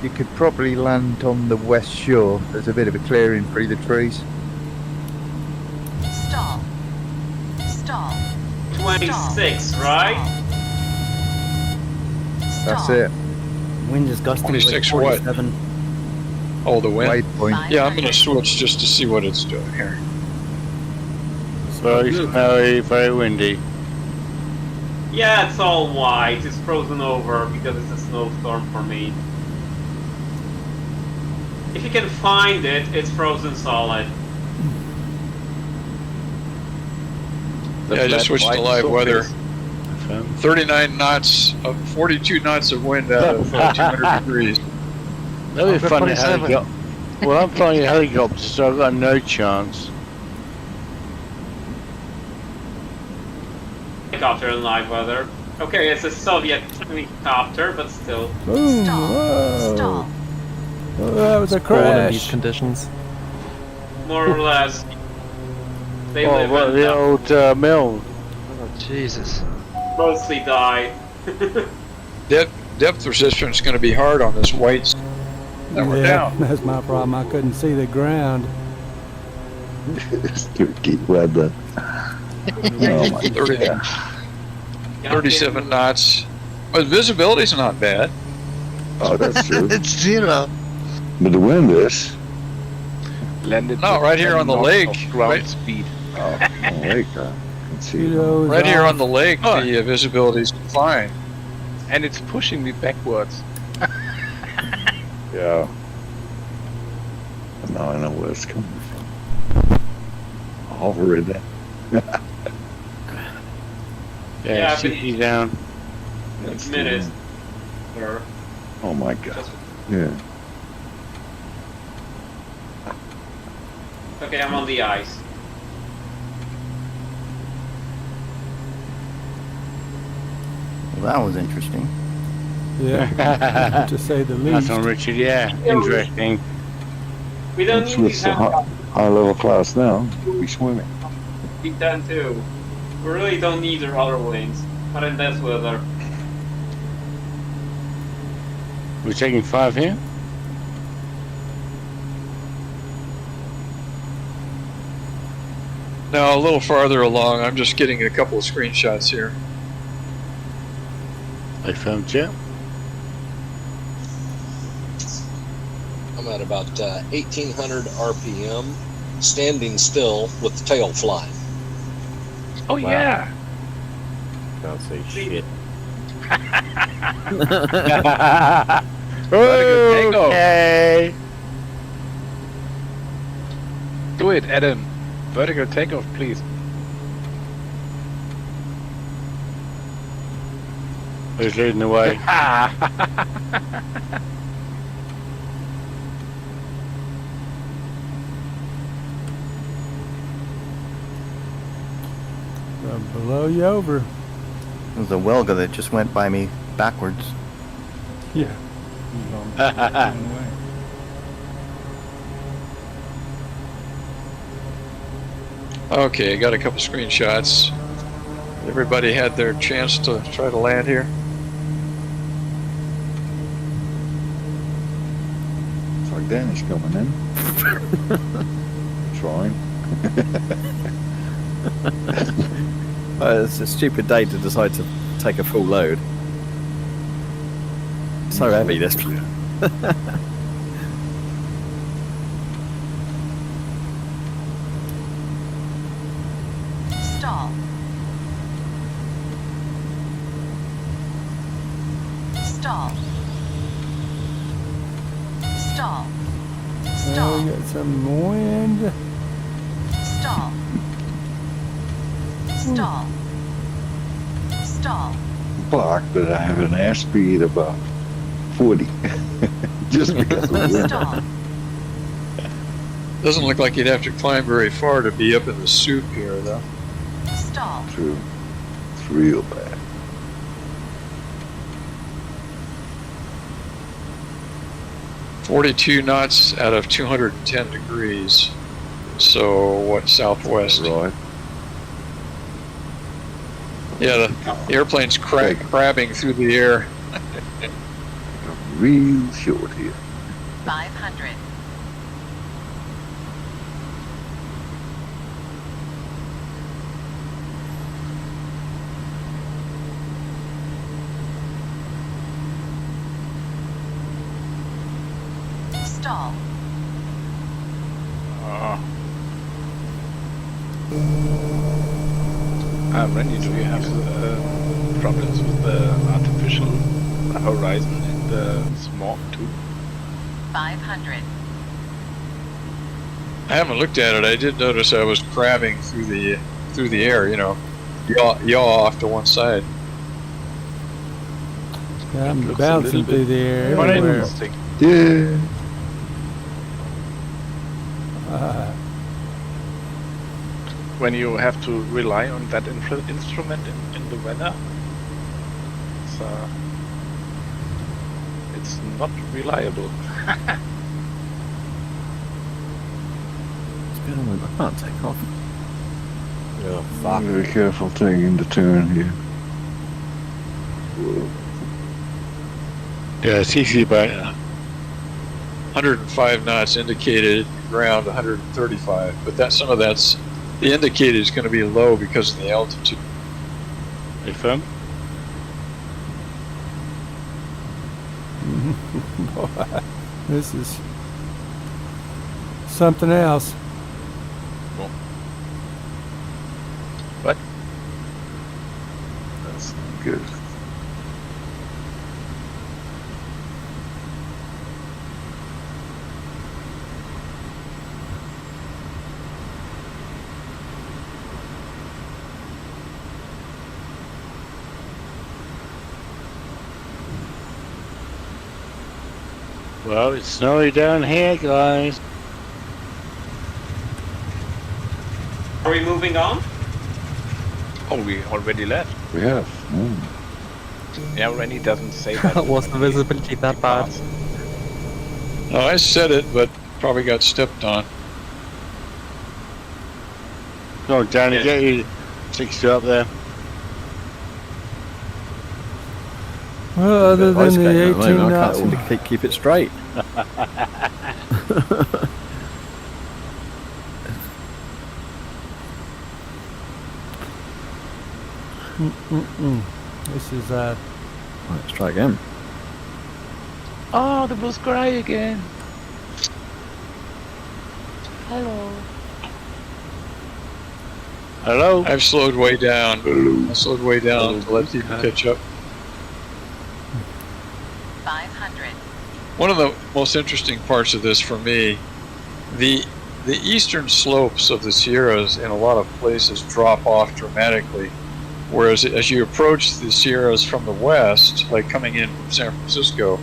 You could probably land on the west shore. There's a bit of a clearing through the trees. Stall. Stall. 26, right? That's it. Wind is gusting 26 like what? 47. Oh, the wind. Waypoint. Yeah, I'm going to switch just to see what it's doing here. Very snowy, very windy. Yeah, it's all white. It's frozen over because it's a snowstorm for me. If you can find it, it's frozen solid. Yeah, I just switched to live weather. 39 knots, 42 knots of wind out of 200 degrees. That'd be funny helicopter. Well, I'm flying a helicopter, so I've got no chance. Helicopter in live weather. Okay, it's a Soviet helicopter, but still. Boom! Whoa! Oh, that was a Spawn in these crash. conditions. More or less. They Oh, live what, in the old mill? Oh, Jesus. mostly die. Depth resistance is going to be hard on this white. Now we're down. That's my problem. I couldn't see the ground. Keep weather. Oh my 30, God. 37 knots. But visibility's not bad. Oh, that's true. It's 0. But the wind is. Landed No, right here on the lake. Ground Right, speed. Oh, on the lake, I can see. right here on the lake, the visibility's fine. And it's pushing me backwards. Yeah. Now I know where it's coming from. Hover in there. Yeah, but CT down. it's minutes. Or Oh my God. Yeah. okay, I'm on the ice. Well, that was interesting. Yeah, to say the least. That's on Richard, yeah. Interesting. We don't It's need with these the high level class now. We'll be swimming. B10 too. We really don't need their other wings. Not in this weather. We're taking 5 here? Now, a little farther along, I'm just getting a couple of screenshots here. I found you. I'm at about 1800 RPM, standing still with the tail flying. Oh yeah. Can't say shit. Okay. Do it, Adam. Vertical takeoff, please. Who's leading the way? Below you over. There's a Welga that just went by me backwards. Yeah. Okay, I got a couple screenshots. Everybody had their chance to try to land here. It's like Danny's coming in. Trying. It's a stupid day to decide to take a full load. So heavy, this. Stall. Stall. Stall. Well, we got some wind. Stall. Stall. Stall. Block, but I have an airspeed about 40. Just because of the wind. Stall. Doesn't look like you'd have to climb very far to be up in the soup here, though. Stall. True. It's real bad. .42 knots out of 210 degrees. So what, southwest? Right. Yeah, the airplane's crabbing through the air. Real short here. 500. Stall. Randy, do you have problems with the artificial horizon and the smog too? 500. I haven't looked at it. I did notice I was crabbing through the air. You know, yaw off to one side. Yeah, I'm bouncing through the air more everywhere. interesting. Yeah. When you have to rely on that instrument in the weather, it's not reliable. I can't take off. Oh, fuck. Very careful taking the turn here. Yeah, it's easy about 105 knots indicated, ground 135, but some of that's the indicator is going to be low because of the altitude. FM. Boy, this is something else. What? That's good. Well, it's snowy down here, guys. Are we moving on? Oh, we already left. We have. Yeah, Randy doesn't say that. Was the visibility that bad? No, I said it, but probably got stepped on. Come on, Danny, get you 60 up there. Well, other than the 18 I knot. can't seem to keep it straight. This is Let's try again. Oh, the blue's grey again. Hello. Hello? I've slowed way down. I slowed way down to let people catch up. 500. One of the most interesting parts of this for me, the eastern slopes of the Sierras in a lot of places drop off dramatically, whereas as you approach the Sierras from the west, like coming in from San Francisco,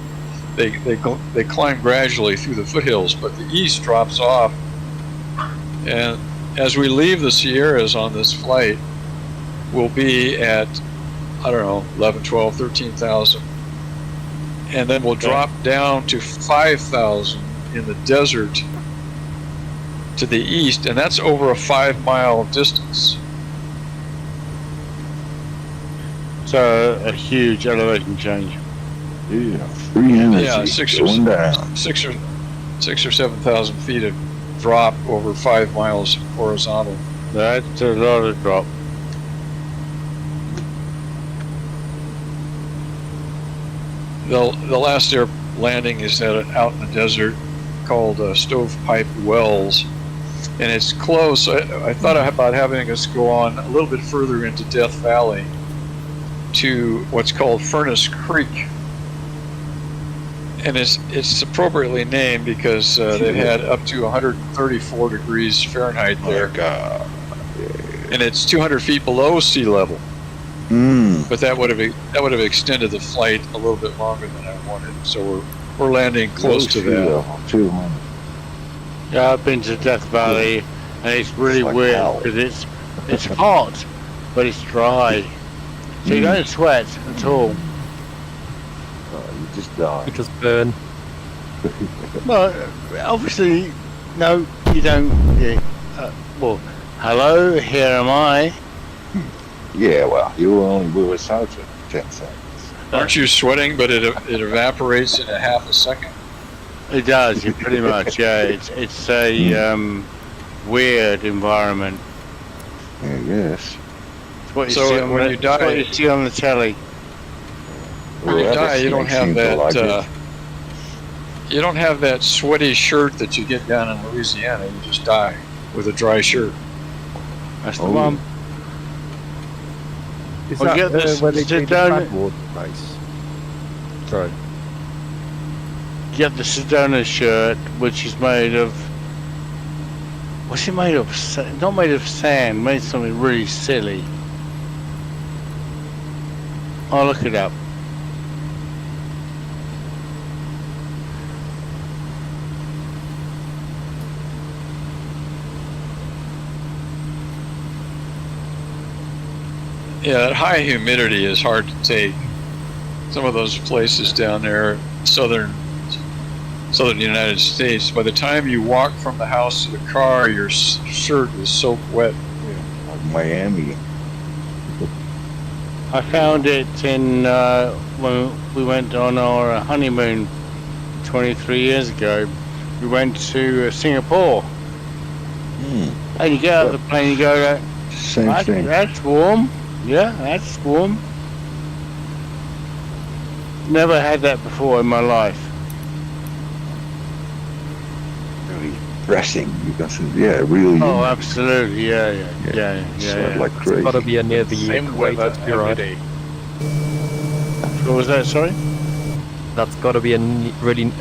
they climb gradually through the foothills, but the east drops off. And as we leave the Sierras on this flight, we'll be at, I don't know, 11, 12, 13,000. And then we'll drop down to 5,000 in the desert to the east, and that's over a 5-mile distance. So a huge elevation change. Yeah, free energy. Yeah, six or 7,000 feet of drop over 5 miles horizontal. That's a lot of drop. The last air landing is out in the desert called Stovepipe Wells, and it's close. I thought about having us go on a little bit further into Death Valley to what's called Furnace Creek, and it's appropriately named because they've had up to 134 degrees Fahrenheit there, and it's 200 feet below sea level. But that would have extended the flight a little bit longer than I wanted. So we're landing close to that. 200. Yeah, I've been to Death Valley, and it's really weird because it's hot, but it's dry. So you don't sweat at all. You just die. You just burn. Well, obviously, no, you don't. Yeah. Well, hello, here am I. Yeah, well, you were only with us out for 10 seconds. Aren't you sweating, but it evaporates in a half a second? It does, pretty much, yeah. It's a weird environment. Yeah, yes. It's what you So see on when the, you die- it's what you see on the telly. When you die, you don't have that. You don't have that sweaty shirt that you get down in Louisiana. You just die with a dry shirt. That's the one. Is Well, that get this- where they sit do the down- mud water place? Sorry. Get the Sedona shirt, which is made of. What's it made of? Not made of sand, made of something really silly. I'll look it up. Yeah, that high humidity is hard to take. Some of those places down there, southern United States, by the time you walk from the house to the car, your shirt is soaked wet. Like Miami. I found it in when we went on our honeymoon 23 years ago. We went to Singapore, and you get out of the plane, you go, Same thing. That's warm. Yeah, that's warm. Never had that before in my life. Really pressing. You can see, yeah, really. Oh, absolutely. Yeah. Sweat like crazy. It's gotta be near the Same equator weather to be every right. day. What was that? Sorry. That's gotta be really.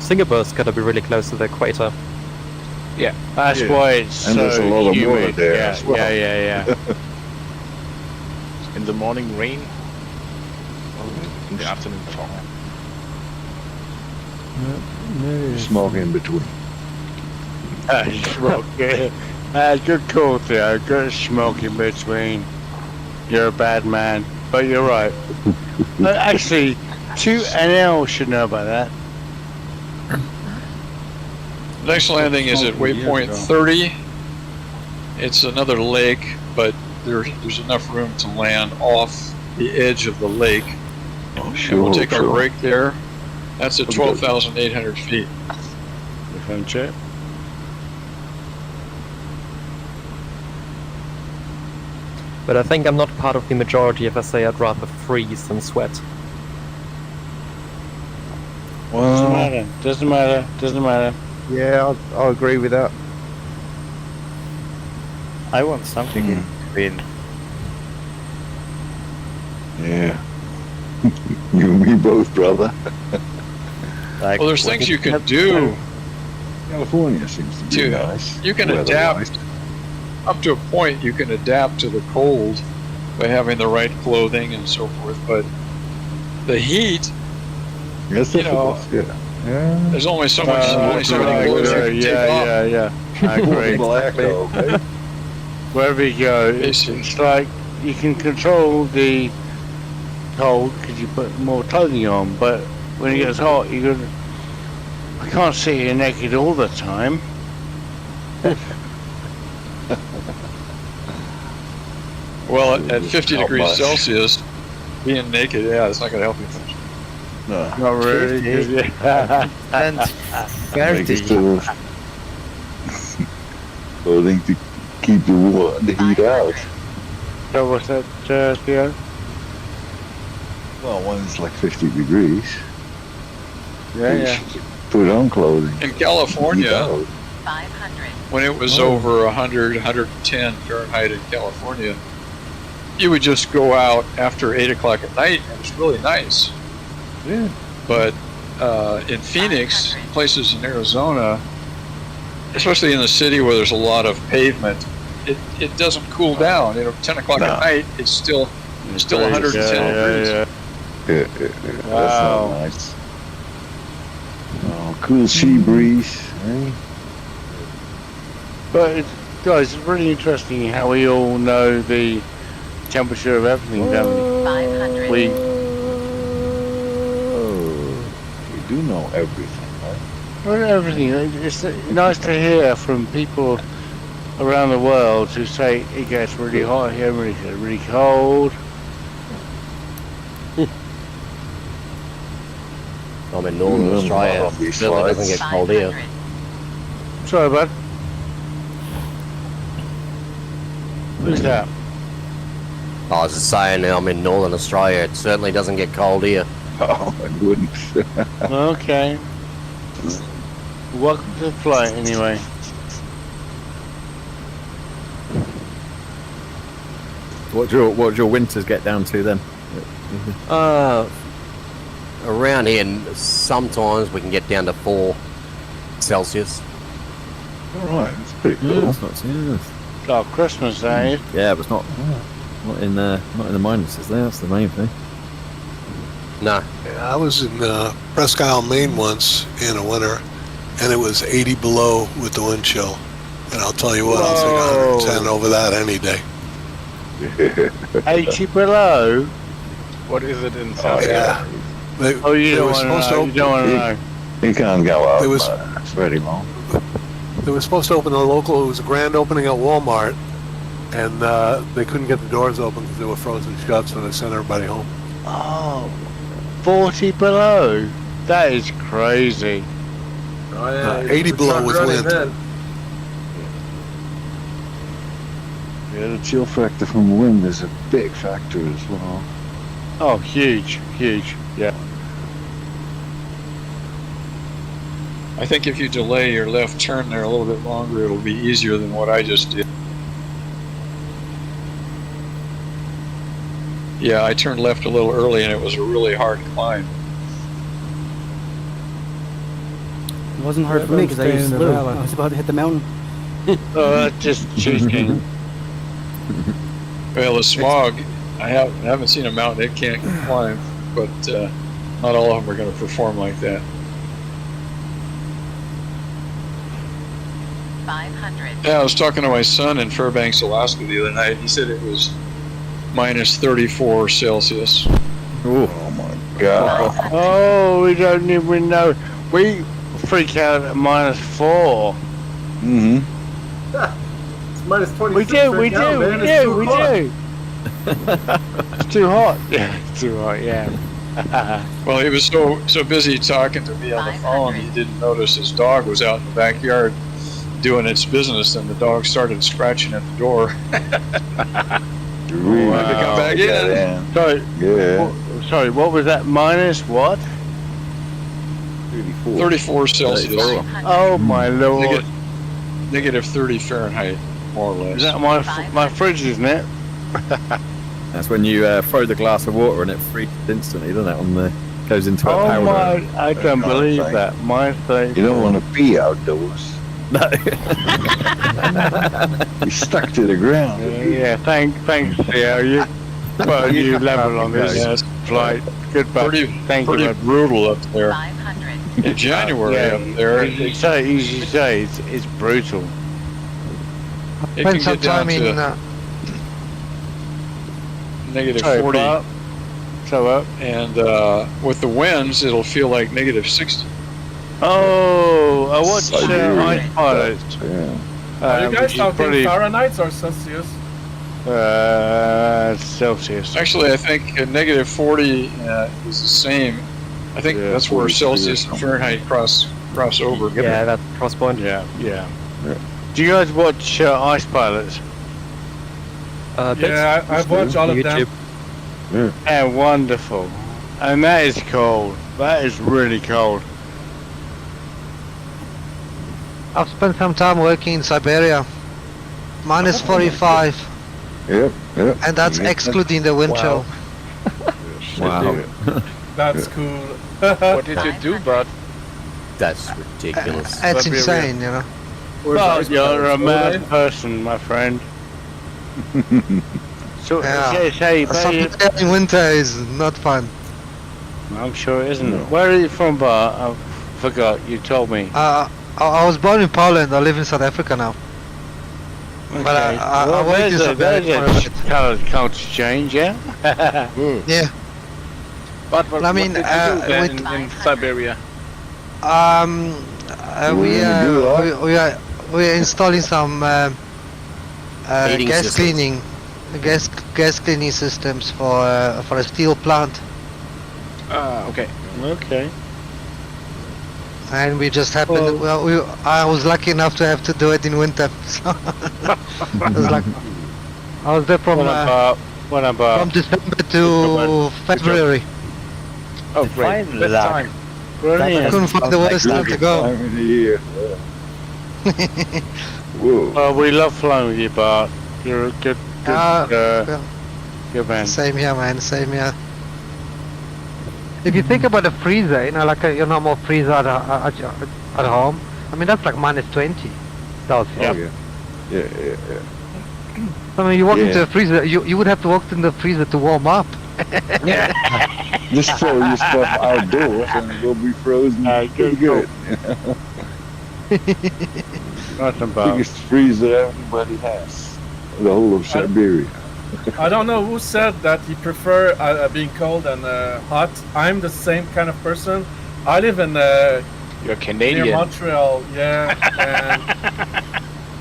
Singapore's gotta be really close to the equator. Yeah. That's why it's And so there's a lot of humid. water there yeah, as well. Yeah. In the morning, rain. In the afternoon, fog. Smoke in between. Smoke. Good call, Theo. Good smoke in between. You're a bad man, but you're right. Actually, 2NL should know about that. Next landing is at waypoint 30. It's another lake, but there's enough room to land off the edge of the lake. Oh, And we'll take our break there. That's at 12,800 feet. Check. But I think I'm not part of the majority if I say I'd rather freeze than sweat. Doesn't matter. Yeah, I'll agree with that. I want something in between. Yeah. You and me both, brother. Like, Well, there's things you can do. California seems to be nice. You can weather-wise. adapt up to a point. You can adapt to the cold by having the right clothing and so forth. But the heat, Yes, you know, yeah. there's only so much. Only so many clothes you can take off. Yeah. I agree. Wherever you go, it's like you can control the cold because you put more clothing on, but when it gets hot, you go. I can't sit here naked all the time. Well, at 50 Not degrees much. Celsius, being naked, yeah, it's not going to help you much. No. Not really. And Make it still clothing to keep the heat out. So what's that, Theo? Well, when it's like 50 degrees, Yeah. put on clothing. In Heat California, out. 500. when it was over 100, 110 Fahrenheit in California, you would just go out after 8 o'clock at night, and it's really nice. Yeah. But in Phoenix, places in Arizona, especially in the city where there's a lot of pavement, it doesn't cool down. 10 o'clock at night, it's still 110 degrees. That's Wow. not nice. Oh, cool sea breeze. Eh? But guys, it's really interesting how we all know the temperature of everything, don't we? 500. We We do know everything, right? well, everything. It's nice to hear from people around the world who say it gets really hot here, really cold. I'm in Northern Australia. Certainly doesn't get cold here. Sorry, bud. Who's that? I was just saying, I'm in Northern Australia. It certainly doesn't get cold here. Oh, it wouldn't. Okay. Welcome to the flight, anyway. What do your winters get down to then? Around here, sometimes we can get down to 4 Celsius. Alright, that's pretty cool. That's not too Oh, Christmas Day. Yeah, but it's not in the minuses there. That's the main thing. No. Yeah, I was in Presque Isle, Maine once in the winter, and it was 80 below with the wind chill. And I'll tell you what, I'll take 110 over that any day. 80 below? What is it in Oh, South yeah. They, Oh, you they don't were want to supposed know. to You don't want to know. You can't go out. It was- It's very long. They were supposed to open a local, it was a grand opening at Walmart, and they couldn't get the doors open because they were frozen shut, so they sent everybody home. Oh, 40 below? That is crazy. Oh, yeah, 80 below with wind. Yeah, the chill factor from wind is a big factor as well. Oh, huge, yeah. I think if you delay your left turn there a little bit longer, it'll be easier than what I just did. Yeah, I turned left a little early and it was a really hard climb. It wasn't hard for me because I used to slow. I was about to hit the mountain. Oh, that's just cheating. Well, the smog, I haven't seen a mountain it can't climb, but not all of them are going to perform like that. 500. Yeah, I was talking to my son in Fairbanks, Alaska the other night. He said it was minus 34 Celsius. Oh my God. Oh, we don't even know. We freak out at -4. Mm-hmm. It's minus 20. We do. It's too hot. Yeah, it's too hot, yeah. Well, he was so busy talking to me on the phone, he didn't notice his dog was out in the backyard doing its business, and the dog started scratching at the door. Wanted to come back in. Sorry. Yeah. Sorry, what was that? Minus what? 34 Celsius. Oh my lord. Negative 30 Fahrenheit, more or less. Is that my fridge, isn't it? That's when you throw the glass of water and it freezes instantly, doesn't it? Goes into a powder. Oh my! I don't believe that. My thing. You don't want to pee outdoors. No. You're stuck to the ground. Yeah. Thanks, Theo. You put a new level on this flight. Goodbye. Thank pretty you. brutal up there. 500. In January up there, You say it's brutal. it can Spend some get down time in. to negative Sorry, 40. Bob. So up. And with the winds, it'll feel like negative 60. Oh, I watched Ice Pilot. Are you guys which is talking probably, Fahrenheit or Celsius? Celsius. Actually, I think negative 40 is the same. I think that's where Celsius and Fahrenheit cross over. Yeah, that cross point. Yeah. Do you guys watch Ice Pilots? Yeah, I've watched all of them. Yeah, wonderful. And that is cold. That is really cold. I've spent some time working in Siberia. Minus 45. Yep. And that's excluding the wind chill. Wow. That's cool. What did you do, bud? That's ridiculous. That's insane, you know. Well, you're a mad person, my friend. So, Something in winter is not fun. I'm sure it isn't. Where are you from, Bart? I forgot. You told me. I was born in Poland. I live in South Africa now. But I work in Siberia for a bit. culture change, yeah. Yeah. But I mean, what did you do then in Siberia? We are installing some Heating gas systems. gas cleaning systems for a steel plant. Okay. Okay. And we just happened. I was lucky enough to have to do it in winter. So I was like, I was there from from December to February. Oh, great. Best time. Brilliant. Couldn't find the worst time to go. Time of the year. Whoa. Well, we love flying with you, Bart. You're a good man. Same here, man. Same here. If you think about a freezer, you know, like your normal freezer at home, I mean that's like -20 Celsius. Oh, yeah. I mean, you walk into a freezer, you would have to walk in the freezer to warm up. Just throw your stuff outdoors and it'll be frozen pretty good. Biggest freezer everybody has. The whole of Siberia. I don't know who said that you prefer being cold than hot. I'm the same kind of person. I live in You're Canadian. near Montreal, yeah. And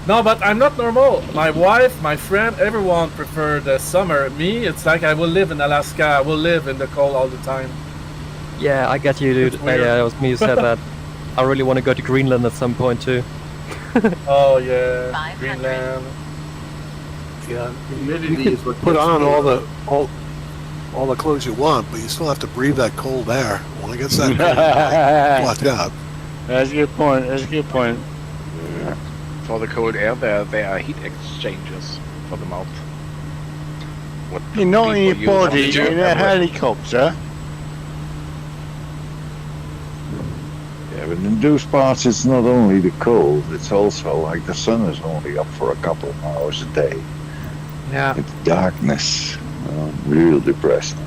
no, but I'm not normal. My wife, my friend, everyone prefer the summer. Me, it's like I will live in Alaska. I will live in the cold all the time. Yeah, I get you, dude. It's weird. Yeah, it was me who said that. I really want to go to Greenland at some point too. Oh yeah, Greenland. Yeah, humidity is what put on all the clothes you want, but you still have to breathe that cold air. When it gets that cold, watch out. That's a good point. That's a good point. For the cold air, there are heat exchangers for the mouth. What You're not in your people use body, on the you're in a job. helicopter. Yeah, but in those parts it's not only the cold, it's also like the sun is only up for a couple of hours a day. Yeah. It's darkness. Real depressing.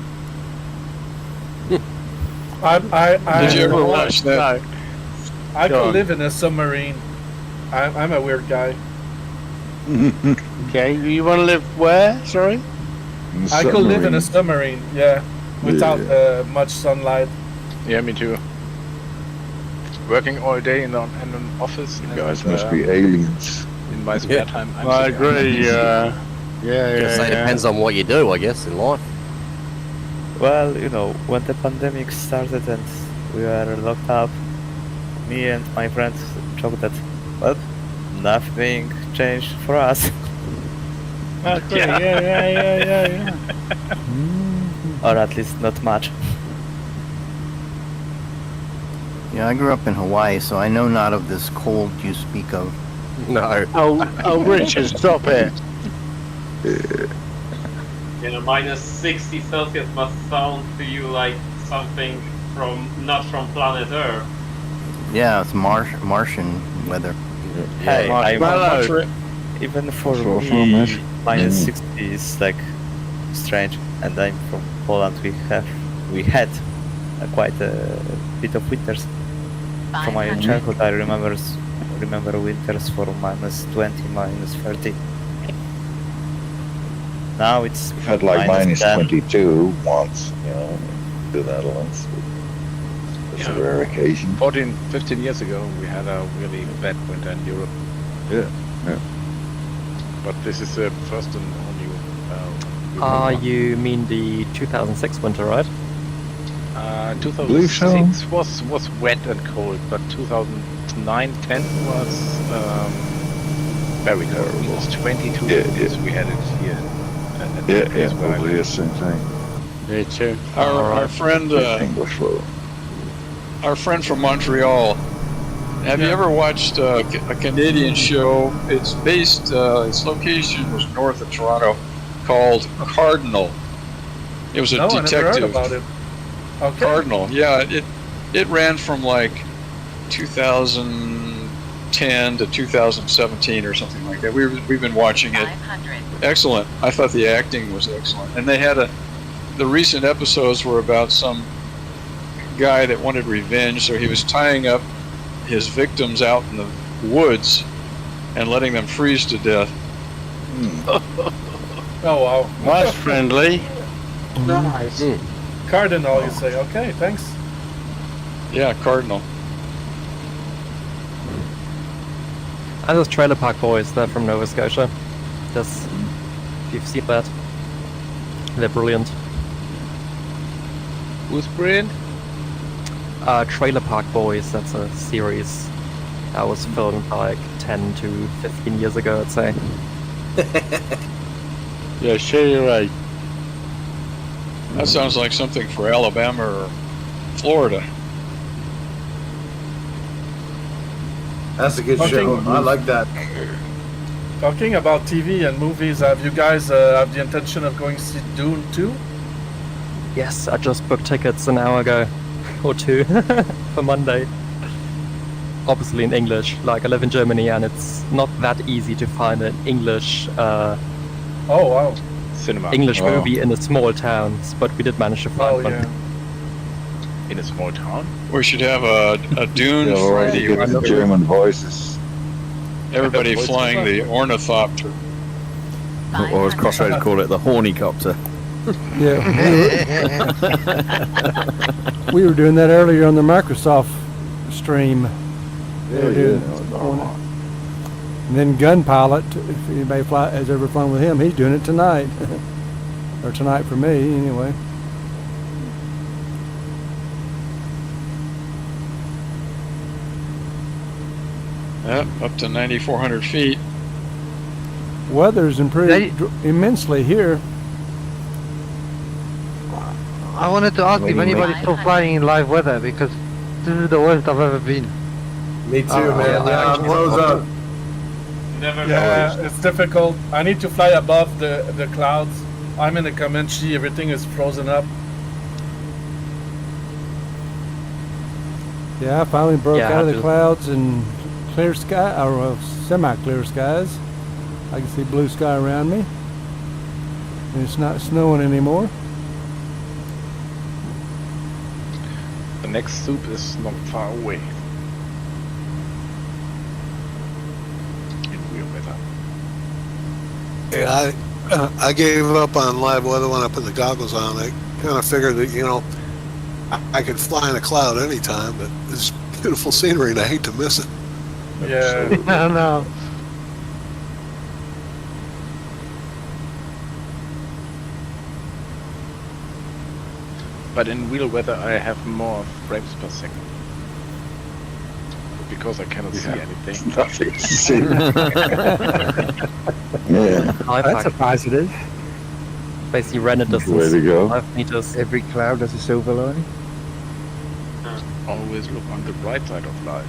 Did you ever watch that? I could live in a submarine. I'm a weird guy. Okay, you want to live where? Sorry? I could live in a submarine, yeah, without much sunlight. Yeah, me too. Working all day in an office. You guys must be aliens. In my spare time. I agree. It depends on what you do, I guess, in life. Well, you know, when the pandemic started and we were locked up, me and my friends joked that, well, nothing changed for us. Okay, yeah. Or at least not much. Yeah, I grew up in Hawaii, so I know not of this cold you speak of. No. Oh, Richard, stop it. You know, -60 Celsius must sound to you like something not from planet Earth. Yeah, it's Martian weather. Hey, Marshmallow. even for me, -60 is like strange. And I'm from Poland. We had quite a bit of winters. From my childhood, I remember winters for -20, -30. Now it's We've had like -10. -22 once, you know, in the Netherlands. It's a rare occasion. 14, 15 years ago, we had a really bad winter in Europe. Yeah. But this is the first and only. You mean the 2006 winter, right? 2006 was wet and cold, but 2009, 10 was very cold. It was 22 degrees. We had it here. Probably the same thing. Me too. Our friend, our friend from Montreal. Have you ever watched a Canadian show? It's based. Its location was north of Toronto, called Cardinal. It was a detective. I never heard about it. Okay. Cardinal. Yeah, it ran from like 2010 to 2017 or something like that. We've been watching it. Excellent. I thought the acting was excellent, and they had the recent episodes were about some guy that wanted revenge, so he was tying up his victims out in the woods and letting them freeze to death. Oh wow. That's friendly. Nice. Cardinal, you say? Okay, thanks. Yeah, Cardinal. And those Trailer Park Boys, they're from Nova Scotia. Just, if you've seen that, they're brilliant. Who's brilliant? Trailer Park Boys, that's a series that was filmed like 10 to 15 years ago, I'd say. Yeah, sure, you're right. That sounds like something for Alabama or Florida. That's a good show. I like that. Talking about TV and movies, have you guys have the intention of going to see Dune 2? Yes, I just booked tickets an hour ago, or two, for Monday. Obviously in English, like I live in Germany and it's not that easy to find an English oh wow. Cinema. English movie in the small towns, but we did manage to find one. In a small town? We should have a Dune for already get the German voices. everybody flying the ornithopter. Or as Crossroads call it, the hornycopter. Yeah. We were doing that earlier on the Microsoft stream. They were doing and then Gunpilot, if anybody has ever flown with him, he's doing it tonight. Or tonight for me, anyway. Yep, up to 9,400 feet. Weather's improved immensely here. I wanted to ask if anybody's still flying in live weather because this is the worst I've ever been. Me too, man. Yeah, I'm close up. Yeah, it's difficult. I need to fly above the clouds. I'm in the Comanche, everything is frozen up. Yeah, I finally broke out of the clouds and clear sky, or semi-clear skies. I can see blue sky around me. And it's not snowing anymore. The next soup is not far away. In real weather. Yeah, I gave up on live weather when I put the goggles on. I kind of figured that, you know, I could fly in a cloud anytime, but it's beautiful scenery and I hate to miss it. Yeah. No. But in real weather I have more frames per second. Because I cannot see anything. Nothing to see. Yeah. That's a positive. Basically render distance. Way to go. 5 meters. Every cloud has a silver lining. Always look on the bright side of life.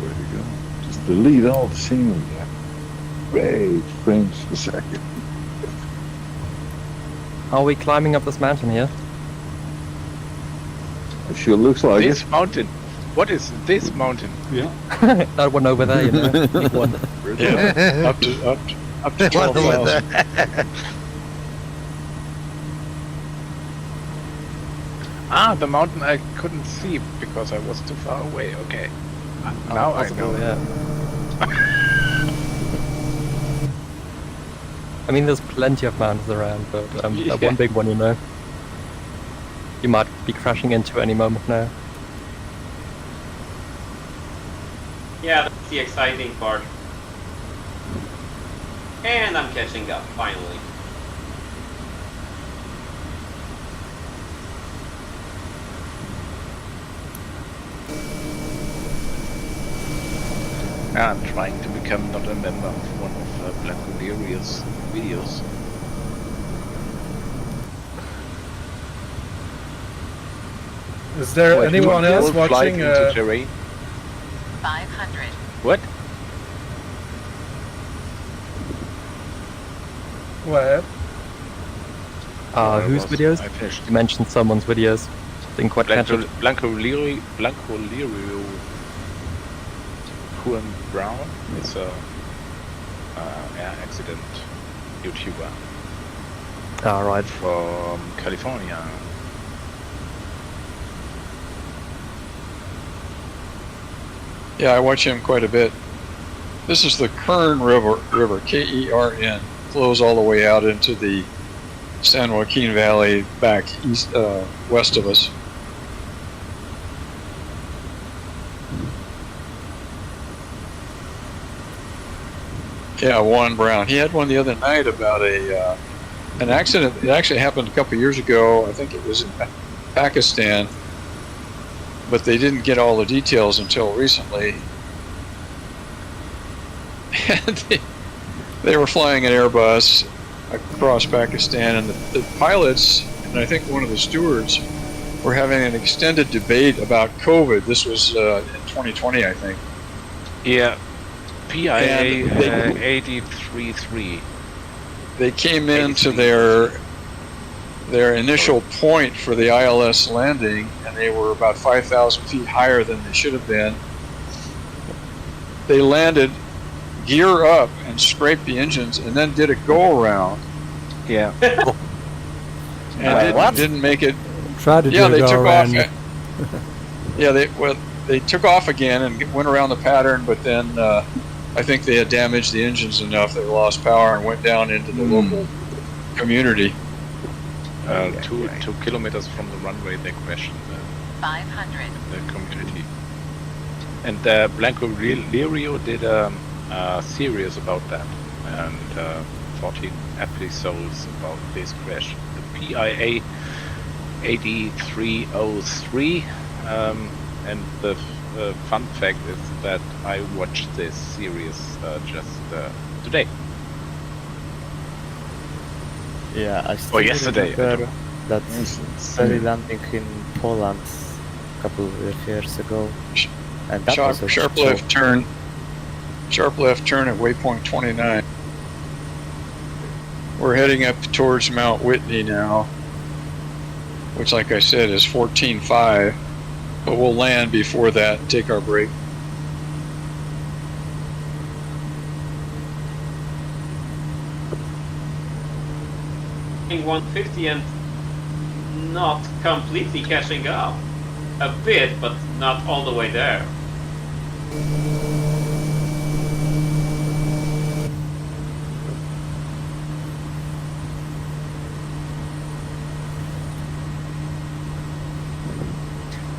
Way to go. Just delete all the scenery. Great frames per second. Are we climbing up this mountain here? It sure looks like This it. mountain. What is this mountain? Yeah. That one over there, you know. Big one. Yeah, up to 12,000. Ah, the mountain I couldn't see because I was too far away. Okay. Now I know. Yeah. I mean, there's plenty of mountains around, but that one big one, you know. You might be crashing into any moment now. Yeah, that's the exciting part. And I'm catching up, finally. I'm trying to become not a member of one of Black Valeria's videos. Is there anyone else flight watching? into terrain? 500. What? Go ahead. Whose videos? I finished. You mentioned someone's videos. Didn't quite catch it. Blanco Lirio, Juan Brown is a air accident YouTuber. Right. From California. Yeah, I watch him quite a bit. This is the Kern River, K-E-R-N. flows all the way out into the San Joaquin Valley back east, west of us. Yeah, Juan Brown. He had one the other night about an accident. It actually happened a couple years ago. I think it was in Pakistan, but they didn't get all the details until recently. And they were flying an Airbus across Pakistan, and the pilots, and I think one of the stewards, were having an extended debate about COVID. This was in 2020, I think. Yeah, PIA 83.3. They came into their initial point for the ILS landing, and they were about 5,000 feet higher than they should have been. They landed, gear up, and scraped the engines, and then did a go-around. Yeah. And didn't make it. Tried to do they it took around. off. Yeah, they took off again and went around the pattern, but then I think they had damaged the engines enough they lost power and went down into the local community. 2 kilometers from the runway, they crashed 500. the community. And Blanco Lirio did a series about that, and 14 episodes about this crash. The PIA 8303, and the fun fact is that I watched this series just today. Yeah, I still yesterday. remember that ferry landing in Poland a couple of years ago. And that was a Sharp left turn at waypoint 29. We're heading up towards Mount Whitney now, which, like I said, is 14.5, but we'll land before that and take our break. In 150 and not completely catching up. A bit, but not all the way there.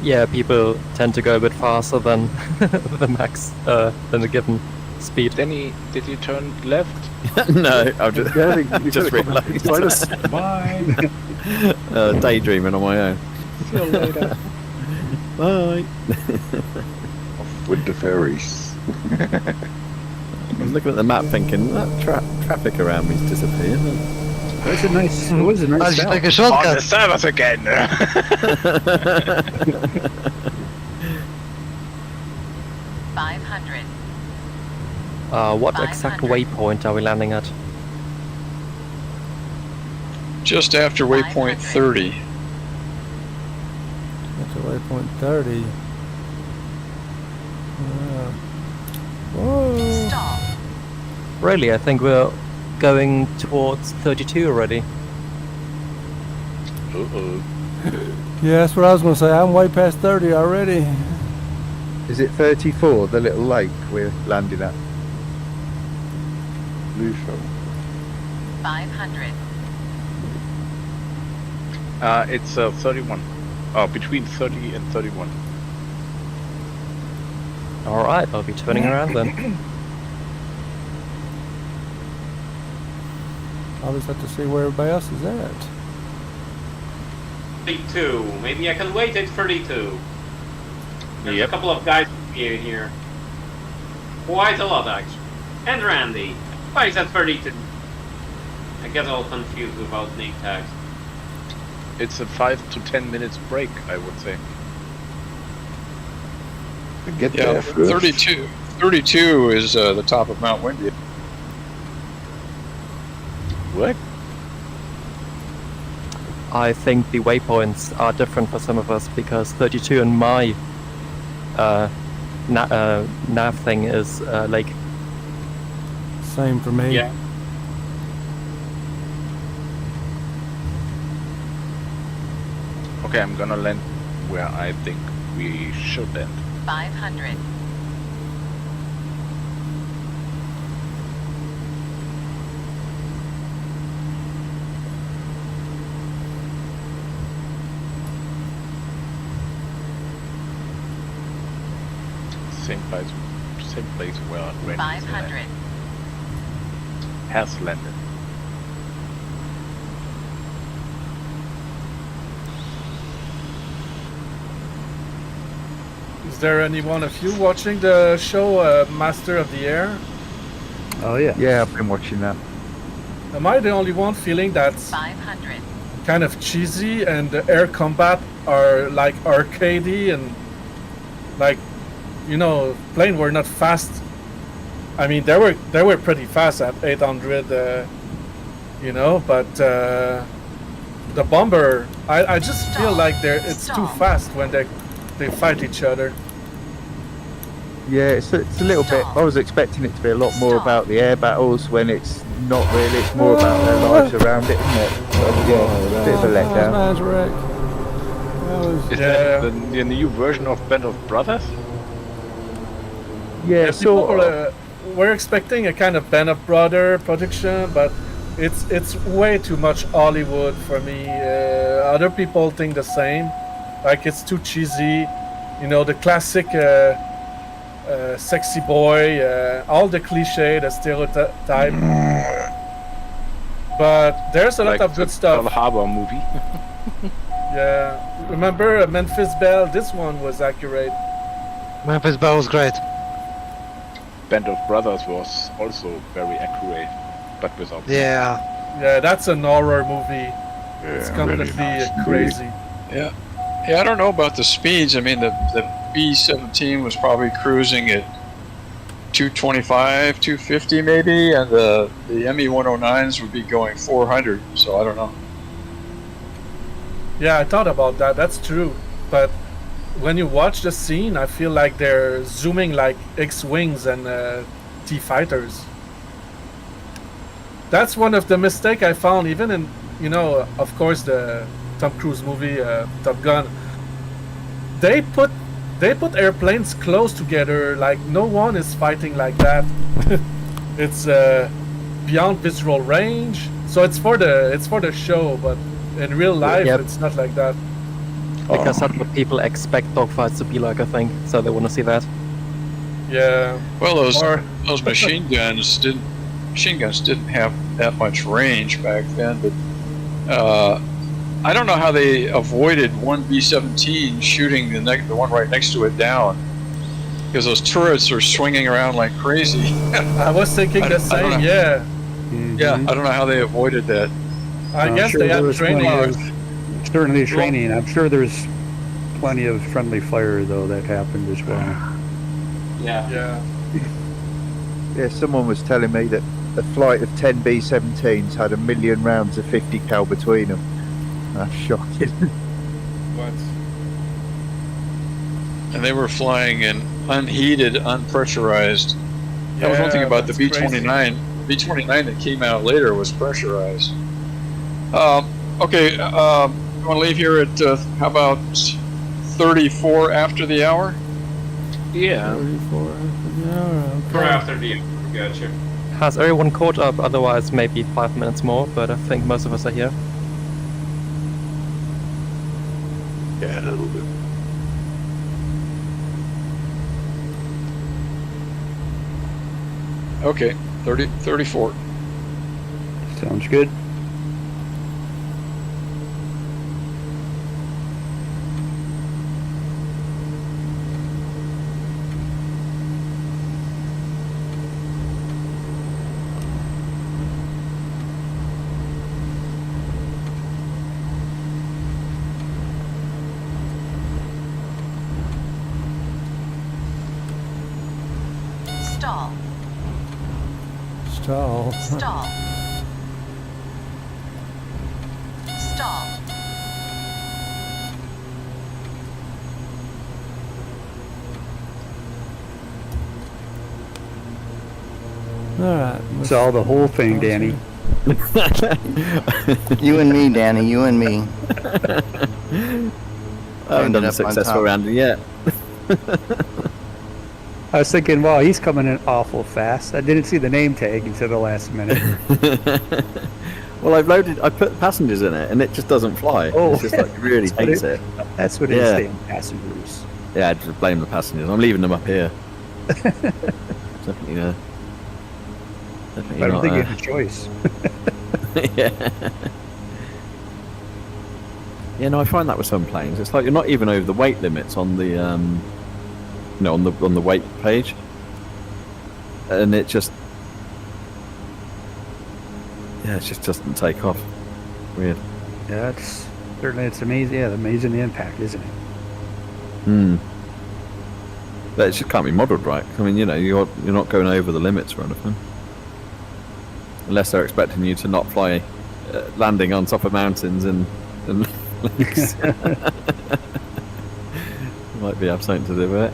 Yeah, people tend to go a bit faster than the max, than the given speed. Danny, did you turn left? No, I've just realised. Bye. Daydreaming on my own. See you later. Bye. With the ferries. I was looking at the map thinking, that traffic around me's disappeared. It was a nice Take a On shortcut. the service again. 500. What exact waypoint are we landing at? Just after waypoint 30. That's a waypoint 30. Whoa. Stop. Really, I think we're going towards 32 already. Uh-oh. Yeah, that's what I was going to say. I'm way past 30 already. Is it 34, the little lake we're landing at? 500. It's 31. Between 30 and 31. Alright, I'll be turning around then. I'll just have to see where everybody else is at. 32. Maybe I can wait at 32. There's a couple of guys in here. Quite a lot, actually. And Randy. Why is that 32? I get all confused without name tags. It's a 5 to 10 minutes break, I would say. Get Yeah, there first. 32 is the top of Mount Windy. What? I think the waypoints are different for some of us because 32 in my nav thing is like. Same for me. Yeah. Okay, I'm gonna land where I think we should land. 500. same place where Randy 500. has landed. Is there anyone of you watching the show Master of the Air? Oh yeah. Yeah, I've been watching that. Am I the only one feeling that's 500. kind of cheesy and the air combat are like arcadey and like, you know, plane were not fast. I mean, they were pretty fast at 800, you know, but the bomber, I just feel like it's too fast when they fight each other. Yeah, it's a little bit. I was expecting it to be a lot more about the air battles when it's not really. It's more about their lives around it, isn't it? So, yeah, a bit of a letdown. Is that the new version of Band of Brothers? Yeah, so we're expecting a kind of Band of Brother production, but it's way too much Hollywood for me. Other people think the same. Like it's too cheesy, you know, the classic sexy boy, all the cliche, the stereotype. But there's a lot of good stuff. Pearl Harbor movie. Yeah, remember Memphis Belle? This one was accurate. Memphis Belle was great. Band of Brothers was also very accurate, but without. Yeah, that's an horror movie. It's completely crazy. Yeah. Yeah, I don't know about the speeds. I mean, the B-17 was probably cruising at 225, 250 maybe, and the ME-109s would be going 400, so I don't know. Yeah, I thought about that. That's true. But when you watch the scene, I feel like they're zooming like X-Wings and T-Fighters. That's one of the mistakes I found, even in, you know, of course, the Tom Cruise movie, Top Gun. They put airplanes close together, like no one is fighting like that. It's beyond visual range, so it's for the show, but in real life, it's not like that. Because that's what people expect dogfights to be like, I think. So they want to see that. Yeah. Well, those machine guns didn't have that much range back then, but I don't know how they avoided one B-17 shooting the one right next to it down, because those turrets are swinging around like crazy. I was thinking the same. Yeah. Yeah, I don't know how they avoided that. I guess they had training. Certainly training. I'm sure there's plenty of friendly fire though that happened as well. Yeah. Yeah, someone was telling me that a flight of 10 B-17s had 1 million rounds of 50 cal between them. That's shocking. What? And they were flying in unheated, unpressurized. That was one thing about the B-29. Crazy. B-29 that came out later was pressurized. Okay, you want to leave here at, how about 34 after the hour? Yeah. 34 after the hour. Or after the gotcha. Has everyone caught up? Otherwise, maybe 5 minutes more, but I think most of us are here. Yeah, a little bit. Okay, 34. Sounds good. Stall. Stall. Stall. Stall. All right. Saw the whole thing, Danny. You and me, Danny. You and me. I haven't done a successful rounding yet. I was thinking, wow, he's coming in awful fast. I didn't see the name tag until the last minute. Well, I put passengers in it, and it just doesn't fly. Oh, it's just like really hates it. That's what it is, damn passengers. Yeah, I just blame the passengers. I'm leaving them up here. Definitely, definitely I don't not, think you have a choice. yeah. Yeah, no, I find that with some planes. It's like you're not even over the weight limits on the, on the weight page, and it just, it just doesn't take off. Weird. Yeah, it's amazing. Yeah, amazing the impact, isn't it? But it just can't be modelled right. I mean, you're not going over the limits or anything, unless they're expecting you to not fly, landing on top of mountains and lakes. Might be have something to do with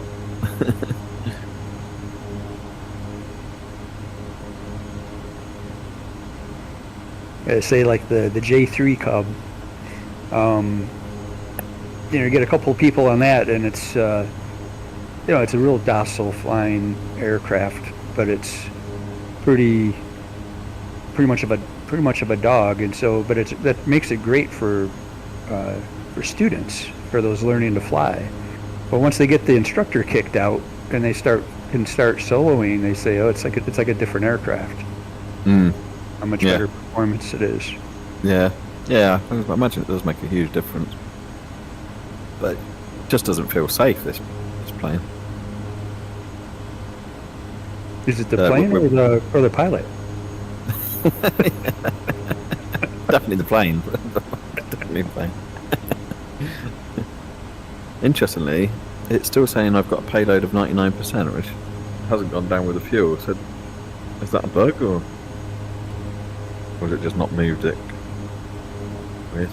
it. Say like the J3 Cub. You get a couple of people on that, and it's it's a real docile flying aircraft, but it's pretty much of a dog, and so that makes it great for students, for those learning to fly. But once they get the instructor kicked out and they start soloing, they say, oh, it's like a different aircraft. How much better performance it is. Yeah, I imagine it does make a huge difference, but it just doesn't feel safe, this plane. Is it the plane or the pilot? Definitely the plane. Definitely the plane. Interestingly, it's still saying I've got a payload of 99%, which hasn't gone down with the fuel. So, is that a bug, or has it just not moved it? Weird.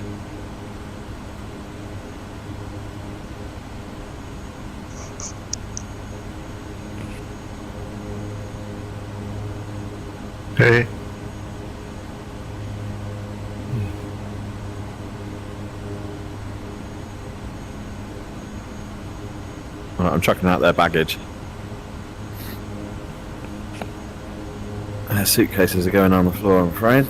Hey. Right, I'm chucking out their baggage. Their suitcases are going on the floor, I'm afraid.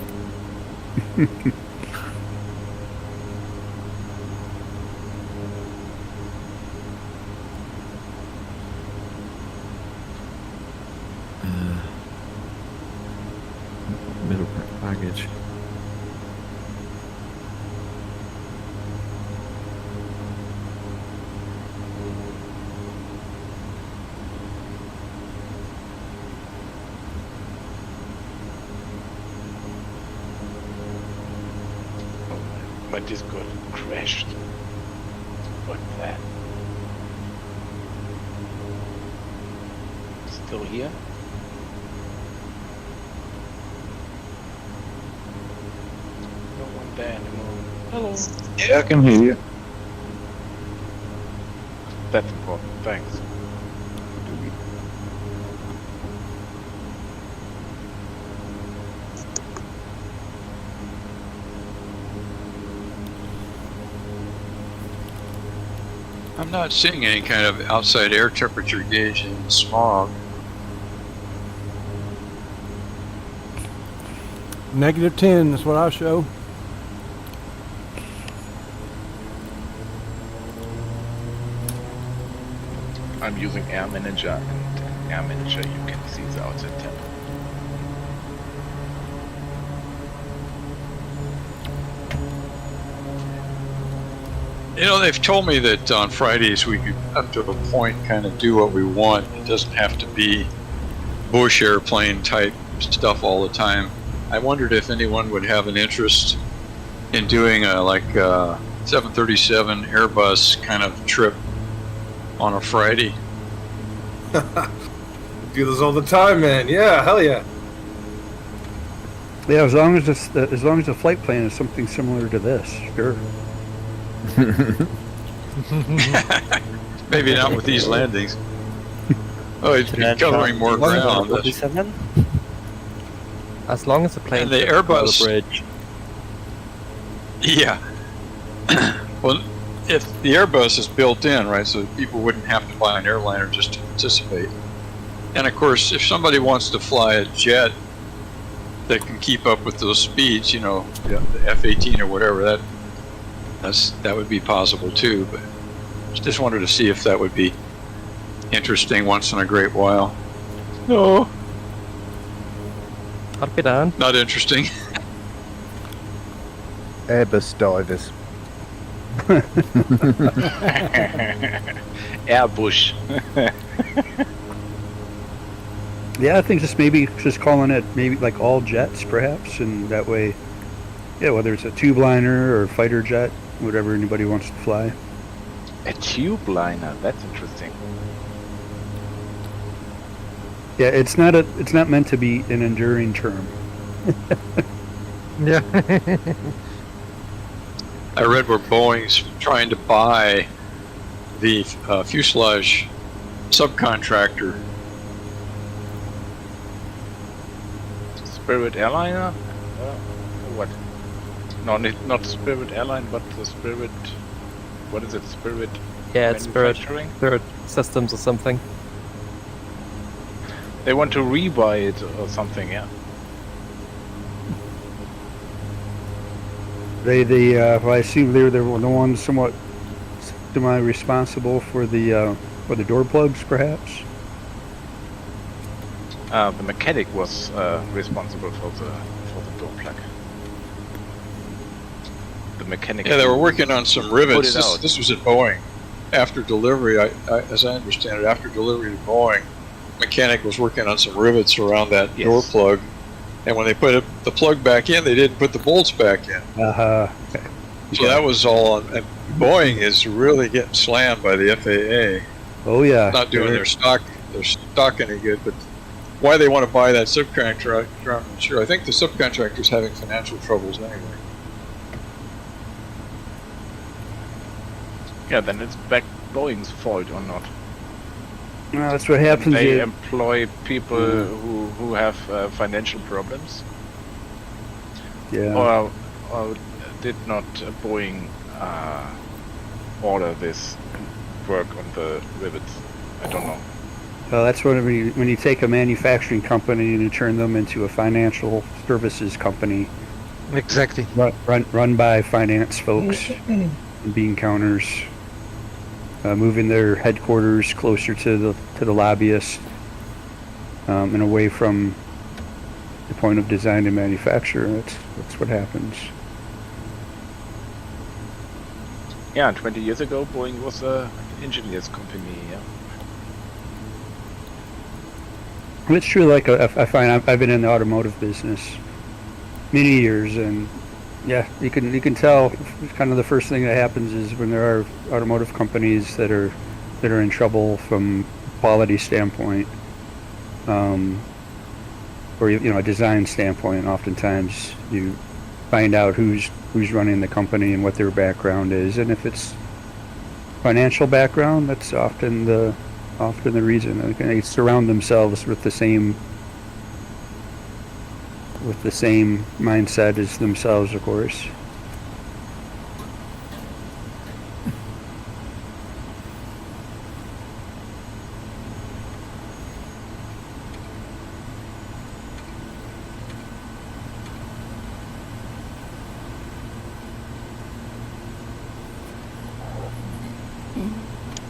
Middle baggage. My Discord crashed. What that? Still here? No one there anymore. Hello. Yeah, I can hear you. That's important. Thanks. I'm not seeing any kind of outside air temperature gauge in smog. -10 is what I show. I'm using Air Manager, and Air Manager you can see the outside temp. They've told me that on Fridays we could, up to a point, kind of do what we want. It doesn't have to be bush airplane type stuff all the time. I wondered if anyone would have an interest in doing a 737 Airbus kind of trip on a Friday. Do this all the time, man. Yeah, hell yeah. Yeah, as long as the flight plan is something similar to this, sure. Maybe not with these landings. Oh, it's covering more ground. As long as the plane the Airbus the bridge. Yeah. Well, if the Airbus is built in, right, so people wouldn't have to buy an airliner just to participate. And of course, if somebody wants to fly a jet that can keep up with those speeds, the F-18 or whatever, that would be possible too. But just wanted to see if that would be interesting once in a great while. No. I'd be down. Not interesting. Airbus divers. Airbush. Yeah, I think just calling it maybe like all jets, perhaps, and that way, yeah, whether it's a tube liner or a fighter jet, whatever anybody wants to fly. A tube liner. That's interesting. Yeah, it's not meant to be an enduring term. Yeah. I read where Boeing's trying to buy the fuselage subcontractor. Spirit Airliner? What? No, not Spirit Airline, but the Spirit. What is it? Spirit. Yeah, it's Spirit Manufacturing? Spirit Systems or something. They want to rebuy it or something, yeah. Well, I assume they were the ones somewhat semi-responsible for the door plugs, perhaps. The mechanic was responsible for the door plug. The mechanic. Yeah, they were working on some rivets. Put it out. This was at Boeing. After delivery, as I understand it, after delivery to Boeing, mechanic was working on some rivets around that door plug. And when they put the plug back in, they didn't put the bolts back in. Okay. So that was all. And Boeing is really getting slammed by the FAA. Oh yeah. Not doing their stock any good. But why they want to buy that subcontractor, I'm not sure. I think the subcontractor's having financial troubles anyway. Yeah, then it's back Boeing's fault or not. No, that's what happens. They employ people who have financial problems. Yeah. Or did not Boeing order this work on the rivets? I don't know. Well, that's when you take a manufacturing company and you turn them into a financial services company. Exactly. Run by finance folks, bean counters, moving their headquarters closer to the lobbyists, and away from the point of design and manufacture. That's what happens. Yeah, 20 years ago, Boeing was an engineers company. Yeah. Well, it's true. Like I find I've been in the automotive business many years, and yeah, you can tell. Kind of the first thing that happens is when there are automotive companies that are in trouble from quality standpoint, or a design standpoint. Oftentimes, you find out who's running the company and what their background is, and if it's financial background, that's often the reason. They surround themselves with the same mindset as themselves, of course.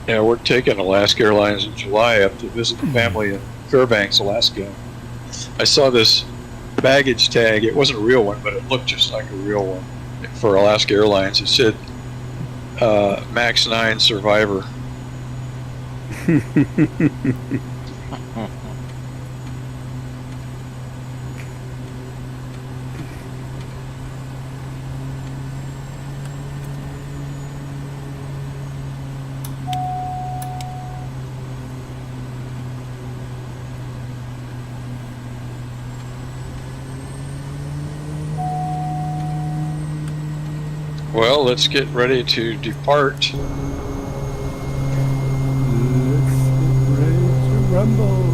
Yeah, we're taking Alaska Airlines in July up to visit the family in Fairbanks, Alaska. I saw this baggage tag. It wasn't a real one, but it looked just like a real one for Alaska Airlines. It said Max 9 Survivor. Well, let's get ready to depart. Let's get ready to rumble.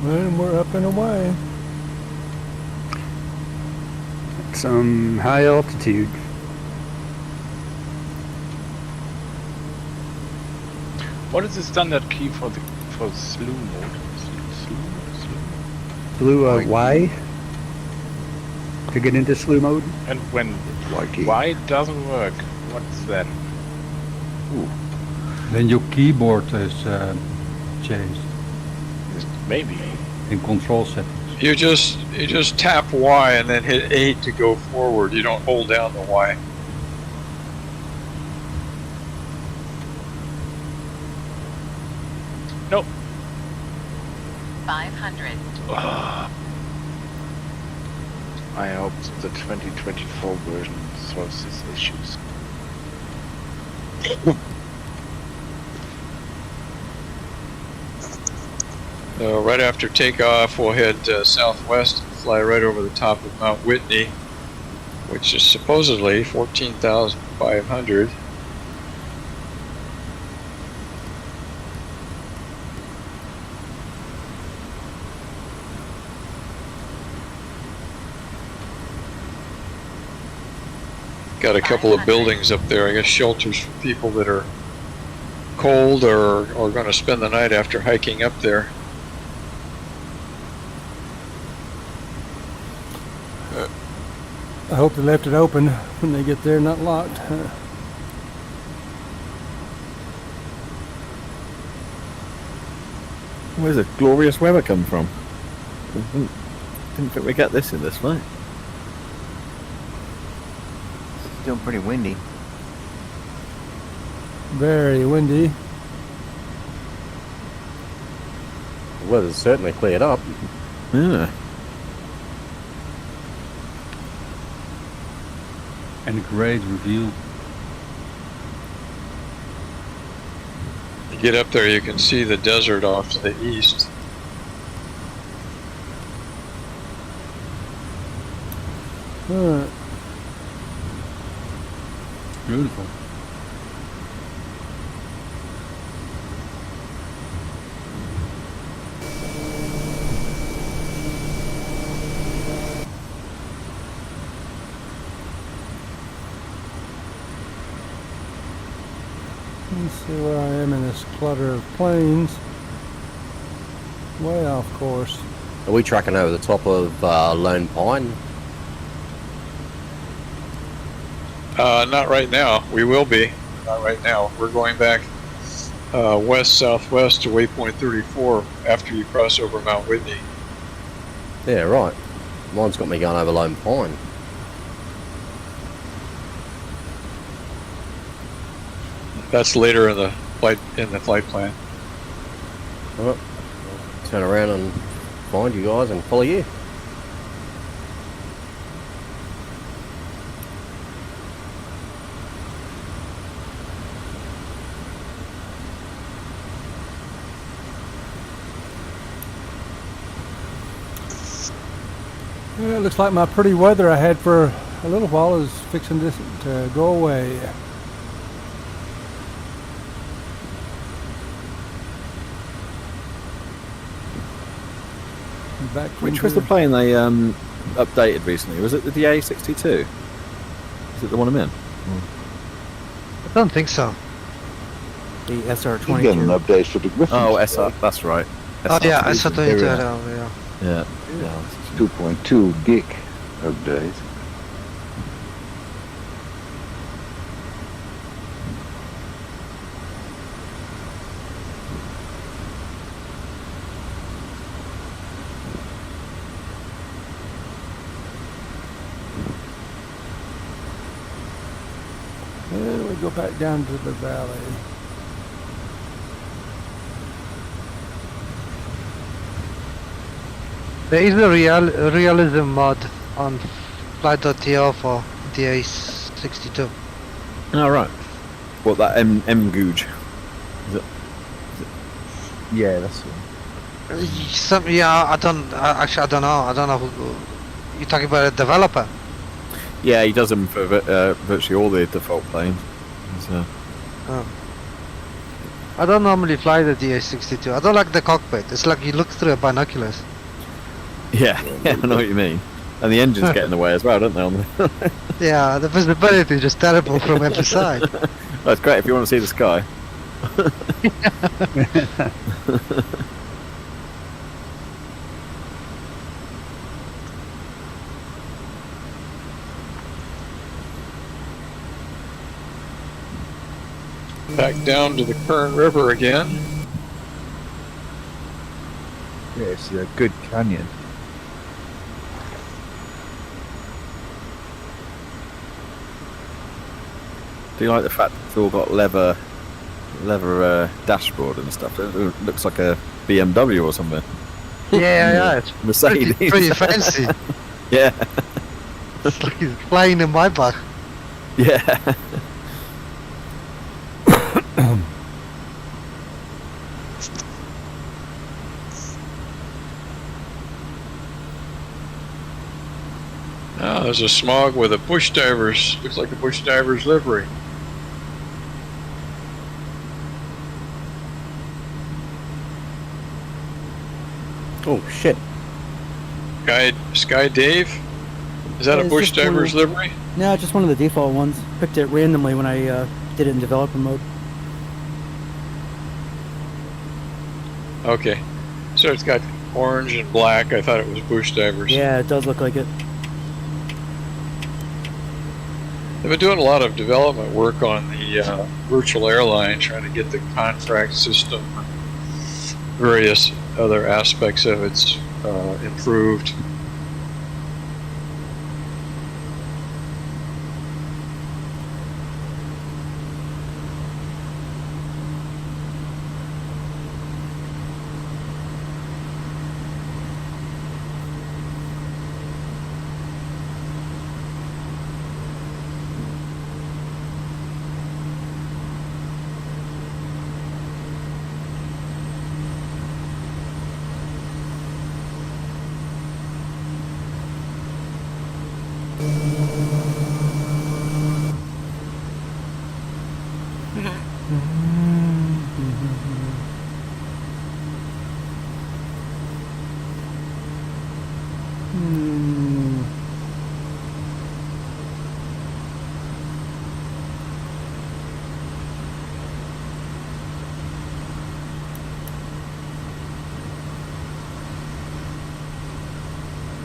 And we're up and away. some high altitude. What is the standard key for slew mode? Slew Y to get into slew mode. And when Y doesn't work, what's then? Then your keyboard is changed. Maybe. In control settings. You just tap Y and then hit 8 to go forward. You don't hold down the Y. Nope. 500. I hope the 2024 version solves these issues. Right after takeoff, we'll head southwest and fly right over the top of Mount Whitney, which is supposedly 14,500. Got a couple of buildings up there, I guess shelters for people that are cold or going to spend the night after hiking up there. I hope they left it open when they get there, not locked. Where's the glorious weather come from? Didn't think we'd get this in this way. Still pretty windy. Very windy. The weather's certainly cleared up. Yeah. And a great review. You get up there, you can see the desert off to the east. Beautiful. Let's see where I am in this clutter of planes. Way off course. Are we tracking over the top of Lone Pine? Not right now. We will be. Not right now. We're going back west-southwest to waypoint 34 after you cross over Mount Whitney. Yeah, right. Mine's got me going over Lone Pine. That's later in the flight plan. Well, turn around and find you guys and follow you. Yeah, it looks like my pretty weather I had for a little while is fixing to go away. Which was the plane they updated recently? Was it the DA-62? Is it the one I'm in? I don't think so. The SR-22. You get an update for the Griffin. Oh, SR, that's right. Oh yeah, SR-22. Yeah. Yeah. Yeah, it's 2.2 gig update. Well, we go back down to the valley. There is a realism mod on flight.to for DA-62. Oh, right. What, that M-Googe? Is it? Yeah, that's it. Yeah, I don't know. I don't know who you're talking about. A developer. Yeah, he does them for virtually all the default planes. So. Oh. I don't normally fly the DA-62. I don't like the cockpit. It's like you look through a binoculars. Yeah, I know what you mean. And the engines get in the way as well, don't they? On the Yeah, the visibility is just terrible from every side. That's great if you want to see the sky. Back down to the Kern River again. Yeah, it's a good canyon. Do you like the fact it's all got leather dashboard and stuff? It looks like a BMW or something. Yeah, it's Mercedes. pretty fancy. Yeah. It's like he's flying in my back. Yeah. Oh, there's a smog with a bush divers. Looks like a bush diver's livery. Oh shit! Sky Dave, is that Yeah, a it's bush just one of diver's the- livery? No, just one of the default ones. Picked it randomly when I did it in developer mode. Okay, so it's got orange and black. I thought it was bush divers. Yeah, it does look like it. They've been doing a lot of development work on the virtual airline, trying to get the contract system and various other aspects of it improved.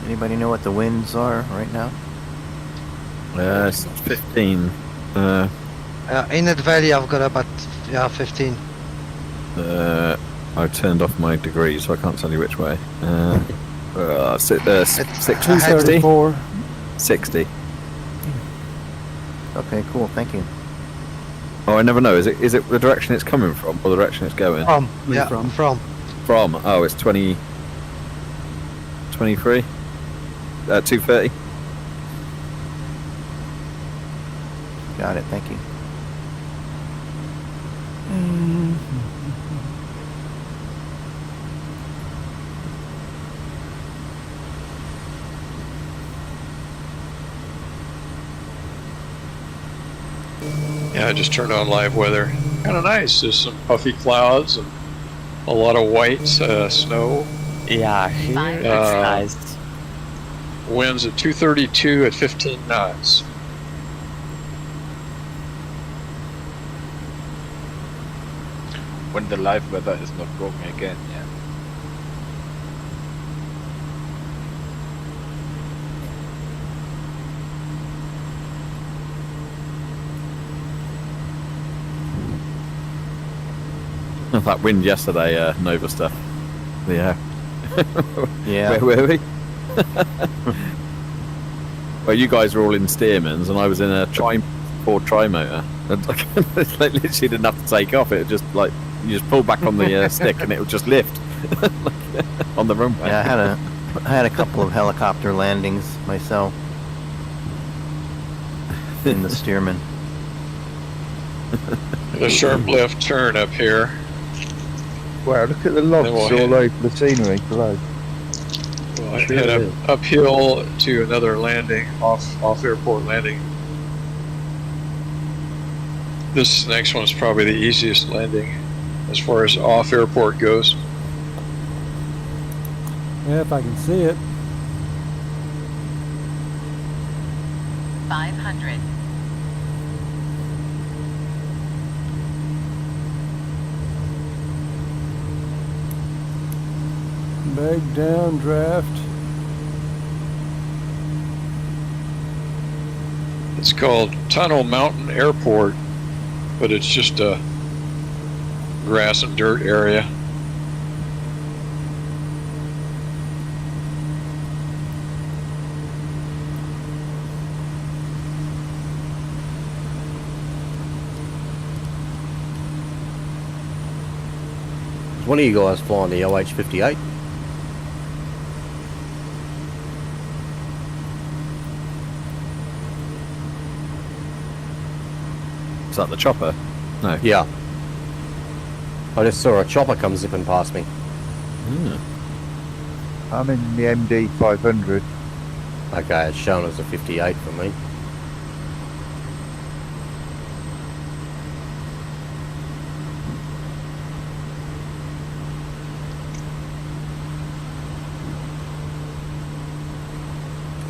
Anybody know what the winds are right now? It's 15. In that valley, I've got about 15. I turned off my degree, so I can't tell you which way. 234. 60. Okay, cool. Thank you. Oh, I never know. Is it the direction it's coming from, or the direction it's going? From. Oh, it's 20. 23. 230. Got it. Thank you. Yeah, I just turned on live weather. Kind of nice. There's some puffy clouds and a lot of white snow. Yeah, here it's nice. Winds at 232 at 15 knots. When the live weather is not broken again, yeah. That wind yesterday, Nova stuff. Yeah. Yeah. Where were we? Well, you guys were all in Stearman's, and I was in a Ford Tri-Motor. And I literally didn't have to take off. It just like you just pull back on the stick, and it would just lift on the runway. Yeah, I had a couple of helicopter landings myself in the Stearman. A sharp left turn up here. Wow, look at the logs all over the scenery below. We'll head uphill to another landing, off airport landing. This next one's probably the easiest landing as far as off airport goes. Yeah, if I can see it. 500. Big downdraft. It's called Tunnel Mountain Airport, but it's just a grass and dirt area. Is one of you guys flying the OH-58? Is that the chopper? No. Yeah. I just saw a chopper come zipping past me. I'm in the MD 500. Okay, it's shown as a 58 for me.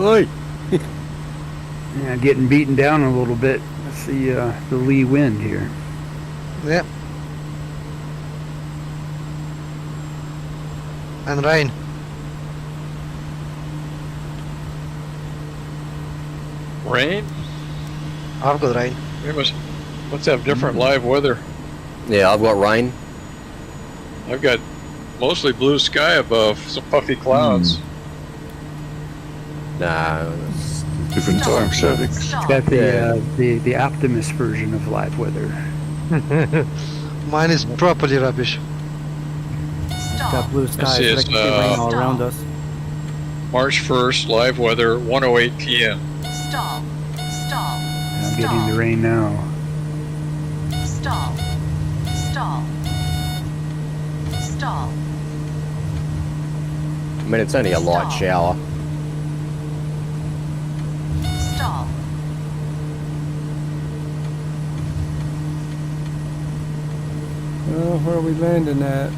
Oi! Yeah, getting beaten down a little bit. That's the lee wind here. Yeah. And rain. Rain? I've got rain. We must have different live weather. Yeah, I've got rain. I've got mostly blue sky above, some puffy clouds. Nah, different time settings. It's got the Optimus version of live weather. Mine is properly rubbish. It's got blue skies, see, so I can see rain all around us. March 1st, live weather, 1:08 p.m. Stall. Stall. I'm getting the rain now. Stall. Stall. Stall. I mean, it's only a light shower. Stall. Well, where are we landing at?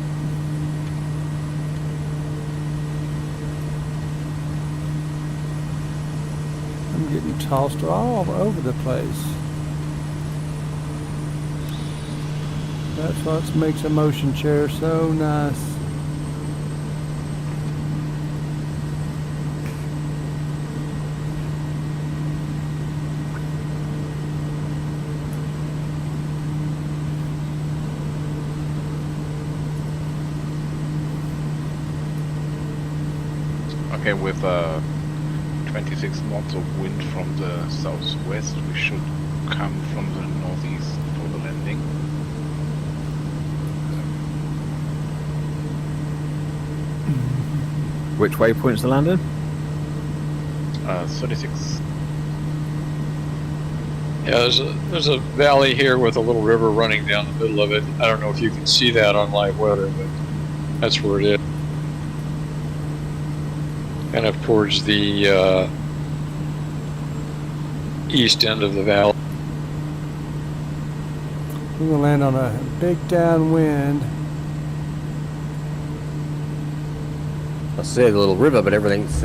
I'm getting tossed all over the place. That's what makes a motion chair so nice. Okay, with 26 knots of wind from the southwest, we should come from the northeast for the landing. Which waypoint's the landing? 36. Yeah, there's a valley here with a little river running down the middle of it. I don't know if you can see that on live weather, but that's where it is. Kind of towards the east end of the valley. We're gonna land on a big downwind. I see the little river, but everything's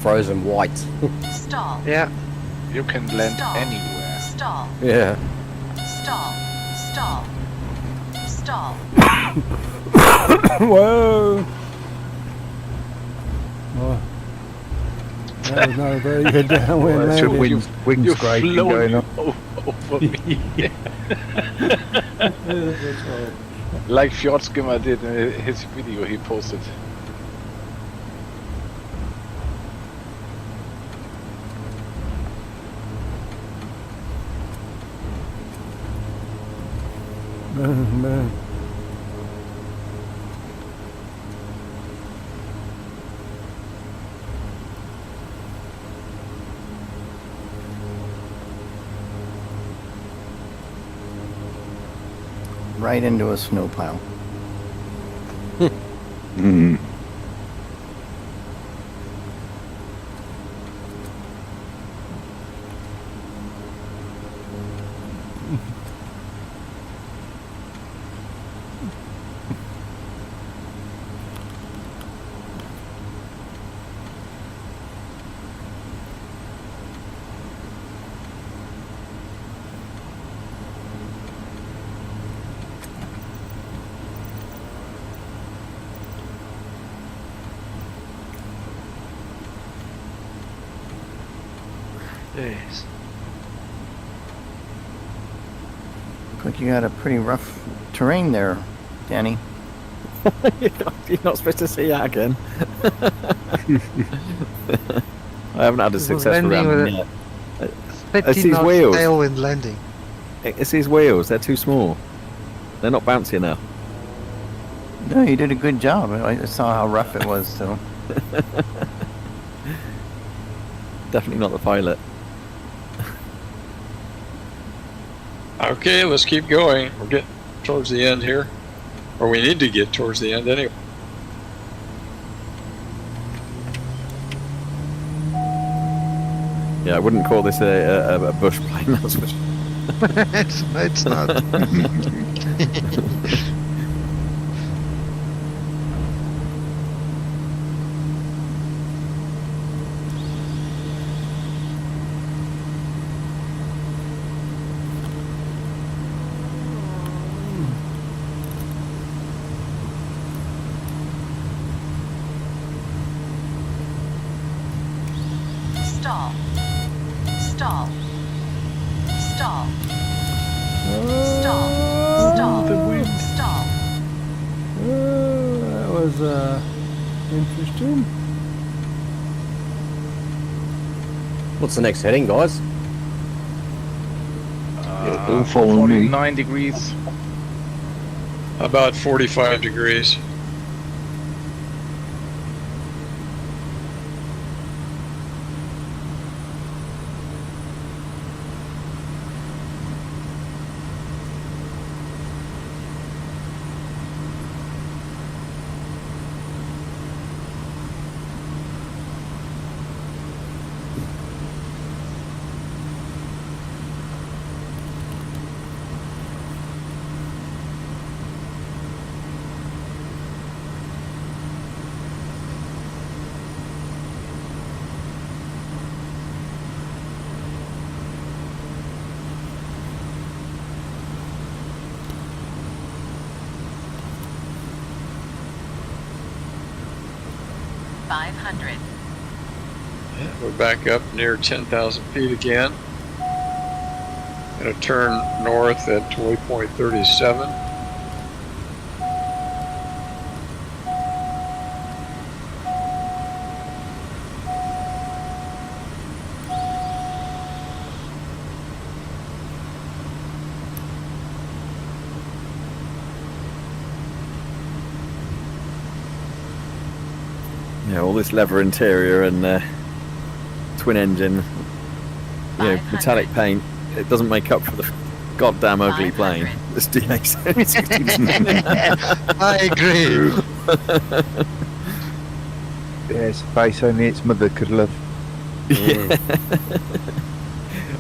frozen white. Stall. Yeah. You can land Stall. anywhere. Stall. Yeah. Stall. Stall. Stall. Whoa! Well, that was not a very good downwind That's your landing. wind scraping going on. Over me. Like Fjordskimmer did in his video he posted. Man. Right into a snowplow. Mm. Jeez. Looks like you got a pretty rough terrain there, Danny. You're not supposed to see that again. I haven't had a successful round yet. It's these wheels. Tailwind landing. It's these wheels. They're too small. They're not bouncy enough. No, you did a good job. I saw how rough it was, so. Definitely not the pilot. Okay, let's keep going. We're getting towards the end here. Or we need to get towards the end anyway. Yeah, I wouldn't call this a bush plane, that's for sure. It's not. Stall. Stall. Stall. Stall. Stall. Stall. That was interesting. What's the next heading, guys? Don't follow me. 49 degrees. About 45 degrees. We're back up near 10,000 feet again. Gonna turn north at waypoint 37. Yeah, all this leather interior and twin engine, you know, metallic paint. It doesn't make up for the goddamn ugly plane. This DA769. I agree. Yeah, it's a face only its mother could love. Yeah.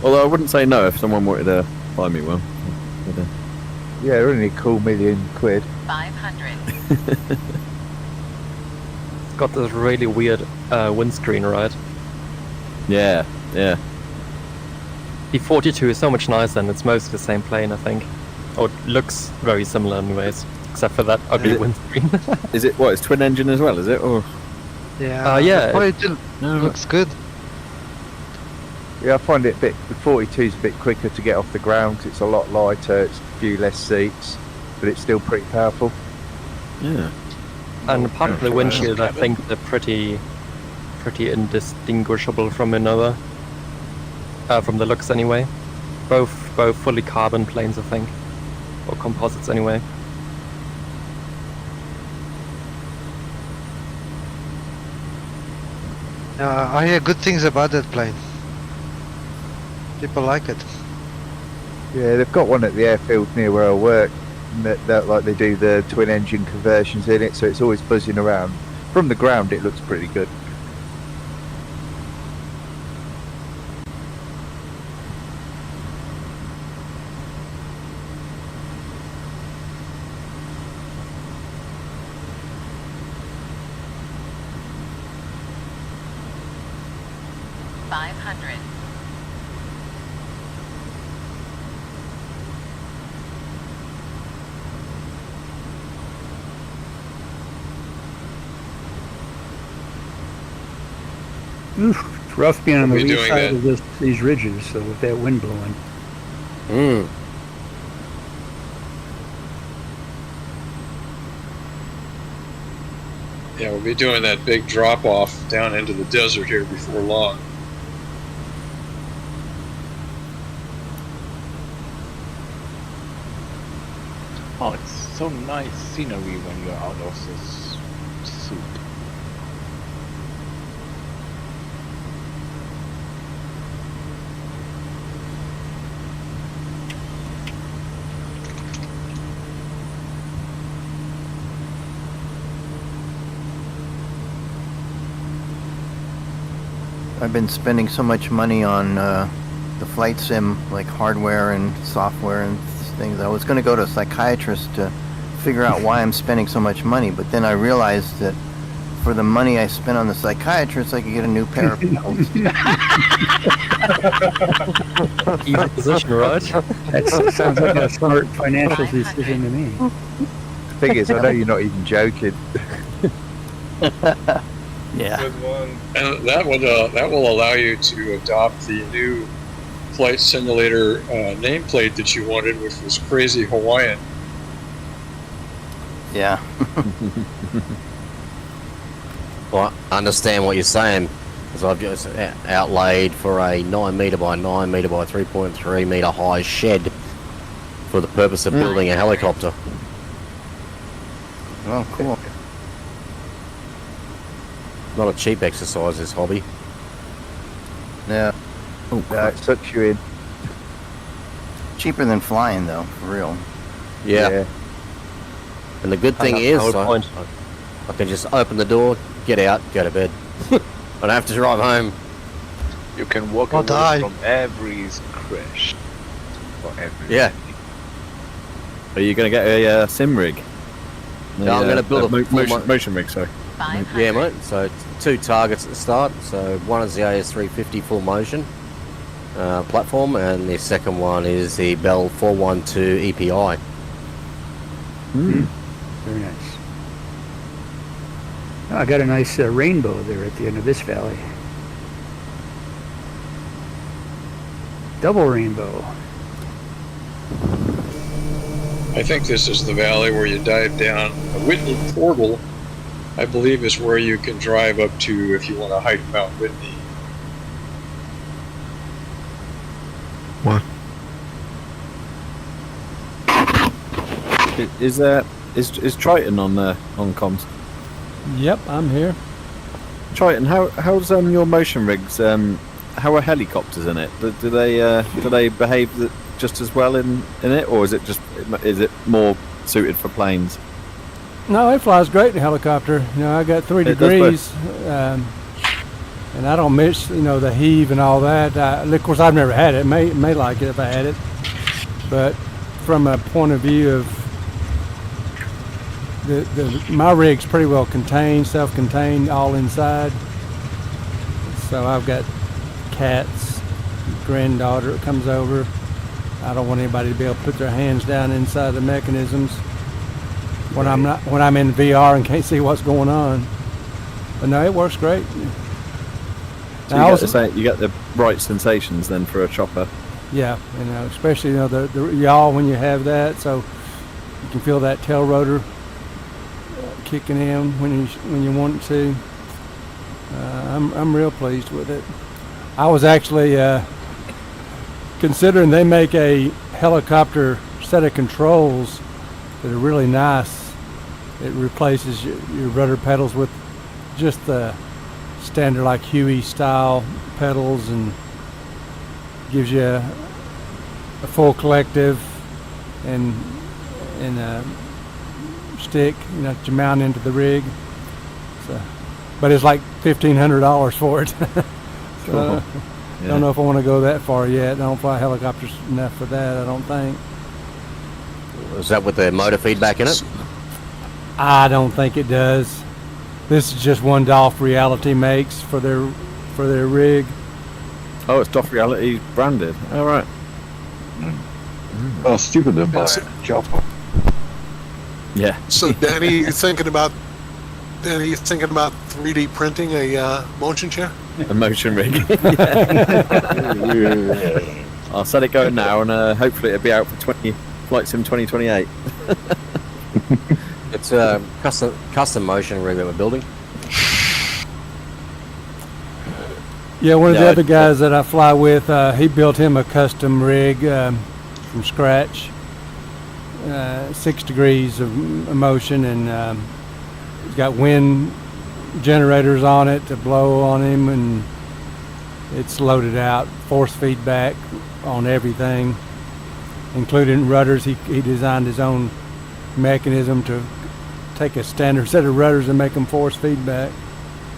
Although I wouldn't say no if someone wanted to buy me one. Yeah, only a cool £1,000,000. 500. It's got this really weird windscreen, right? Yeah, yeah. The 42 is so much nicer and it's mostly the same plane, I think. Or it looks very similar anyways, except for that ugly windscreen. Is it what? It's twin engine as well, is it? Or Yeah. yeah. It looks good. Yeah, I find it the 42 is a bit quicker to get off the ground 'cause it's a lot lighter, it's a few less seats, but it's still pretty powerful. Yeah. And apart from the windshield, I think they're pretty indistinguishable from another. From the looks anyway. Both fully carbon planes, I think. Or composites anyway. I hear good things about that plane. People like it. Yeah, they've got one at the airfield near where I work. And that like they do the twin engine conversions in it, so it's always buzzing around. From the ground, it looks pretty good. It's rough being on the We'll be lee doing side that. of these ridges, so with that wind blowing. Mm. Yeah, we'll be doing that big drop off down into the desert here before long. Oh, it's so nice scenery when you're out of this soup. I've been spending so much money on the flight sim, like hardware and software and things. I was going to go to a psychiatrist to figure out why I'm spending so much money, but then I realized that for the money I spent on the psychiatrist, I could get a new pair of pills. Easy position, right? That sounds like a smart financial decision to me. The thing is, I know you're not even joking. Yeah. Good one. And that will allow you to adopt the new flight simulator nameplate that you wanted, which was Crazy Hawaiian. Yeah. Well, I understand what you're saying, because I've just outlaid for a 9 metre by 9 metre by 3.3 metre high shed for the purpose of building a helicopter. Oh, cool. Not a cheap exercise, this hobby. Yeah. Oh, It sucks you in. Cheaper than flying, though, for real. Yeah. And the good thing is, PowerPoint. I can just open the door, get out, go to bed. I don't have to drive home. You can walk Or away die. from every crash. Or every Yeah. Are you going to get a sim rig? Yeah, I'm going to build a full motion rig. Sorry. 500. Yeah, mate. So 2 targets at the start. So one is the AS350 full motion platform, and the second one is the Bell 412 EPI. Very nice. Oh, I got a nice rainbow there at the end of this valley. Double rainbow. I think this is the valley where you dive down. The Whitney Portal, I believe, is where you can drive up to if you want to hike Mount Whitney. What? Is Triton on comms? Yep, I'm here. Triton, how's your motion rigs? How are helicopters in it? Do they behave just as well in it, or is it more suited for planes? No, it flies great in a helicopter. You know, I got 3 degrees, and I don't miss, the heave and all that. Of course, I've never had it. May like it if I had it, but from a point of view of my rig's pretty well contained, self-contained, all inside. So I've got cats, granddaughter that comes over. I don't want anybody to be able to put their hands down inside the mechanisms when I'm in VR and can't see what's going on. But no, it works great. So you get the right sensations then for a chopper. Yeah, especially the yaw when you have that, so you can feel that tail rotor kicking in when you want it to. I'm real pleased with it. I was actually considering they make a helicopter set of controls that are really nice. It replaces your rudder pedals with just the standard like Huey style pedals and gives you a full collective and a stick, to mount into the rig. So, but it's like $1,500 for it. So Yeah. Don't know if I want to go that far yet. I don't fly helicopters enough for that, I don't think. Is that with the motor feedback in it? I don't think it does. This is just one Dolph Reality makes for their rig. Oh, it's Dolph Reality branded. All right. Oh, stupid to buy a chopper. Yeah. So, Danny, you thinking about 3D printing a motion chair? A motion rig. I'll set it going now, and hopefully it'll be out for Flight Sim 2028. It's a custom motion rig that we're building. Yeah, one of the other guys that I fly with, he built him a custom rig from scratch. 6 degrees of motion, and he's got wind generators on it to blow on him, and it's loaded out, force feedback on everything, including rudders. He designed his own mechanism to take a standard set of rudders and make them force feedback.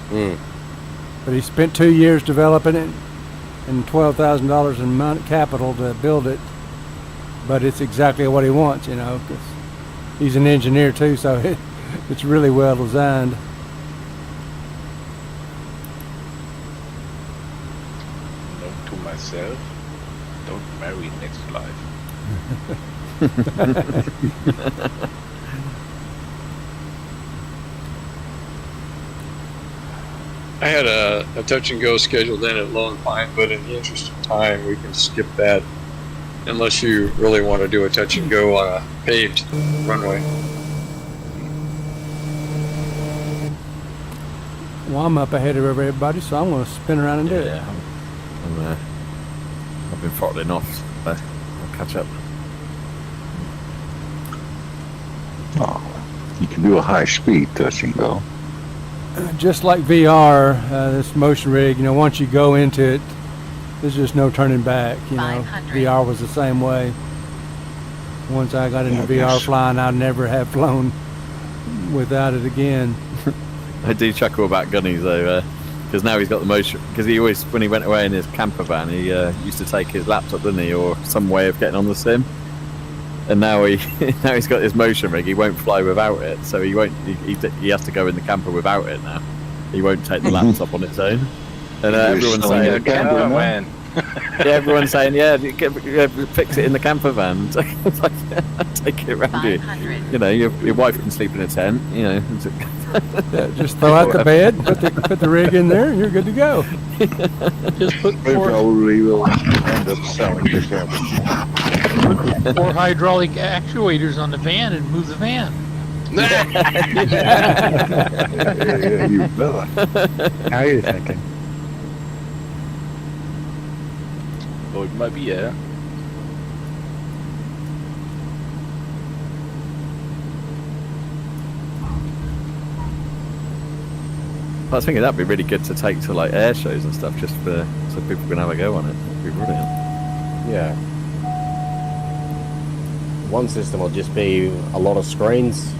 But he spent 2 years developing it and $12,000 in capital to build it. But it's exactly what he wants, you know, 'cause he's an engineer too, so it's really well designed. Note to myself, don't marry next life. I had a touch and go scheduled in at Lone Pine, but in the interest of time, we can skip that unless you really want to do a touch and go on a paved runway. Well, I'm up ahead of everybody, so I'm going to spin around and do it. I've been throttling off, so I'll catch up. Oh, you can do a high speed touch and go. Just like VR, this motion rig, you know, once you go into it, there's just no turning back. You know, VR was the same way. Once I got into VR flying, I'd never have flown without it again. I do chuckle about Gunnies though, because now he's got the motion. Because he always, when he went away in his camper van, he used to take his laptop, didn't he, or some way of getting on the sim. And now he's got this motion rig. He won't fly without it, so he won't. He has to go in the camper without it now. He won't take the laptop on its own. And everyone's saying, "Oh man." Yeah, everyone's saying, fix it in the camper van. It's like, take it around you. You know, your wife can sleep in a tent. You know, just throw out the bed, put the rig in there, and you're good to go. Just put We probably will end up selling the camper. 4 hydraulic actuators on the van and move the van. Yeah, you better. How are you thinking? Oh, it might be, yeah. I was thinking that'd be really good to take to like air shows and stuff, just so people can have a go on it. That'd be brilliant. Yeah. One system will just be a lot of screens.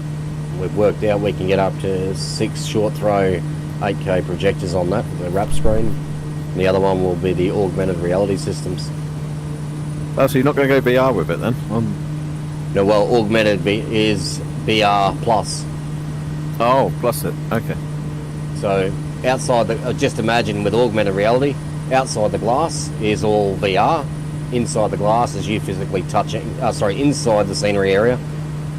We've worked out we can get up to 6 short throw 8K projectors on that with a wrap screen. And the other one will be the augmented reality systems. Oh, so you're not going to go VR with it then? No, well, augmented is VR plus. Oh, plus it. Okay. So outside just imagine with augmented reality, outside the glass is all VR. Inside the glass is you physically touching. Inside the scenery area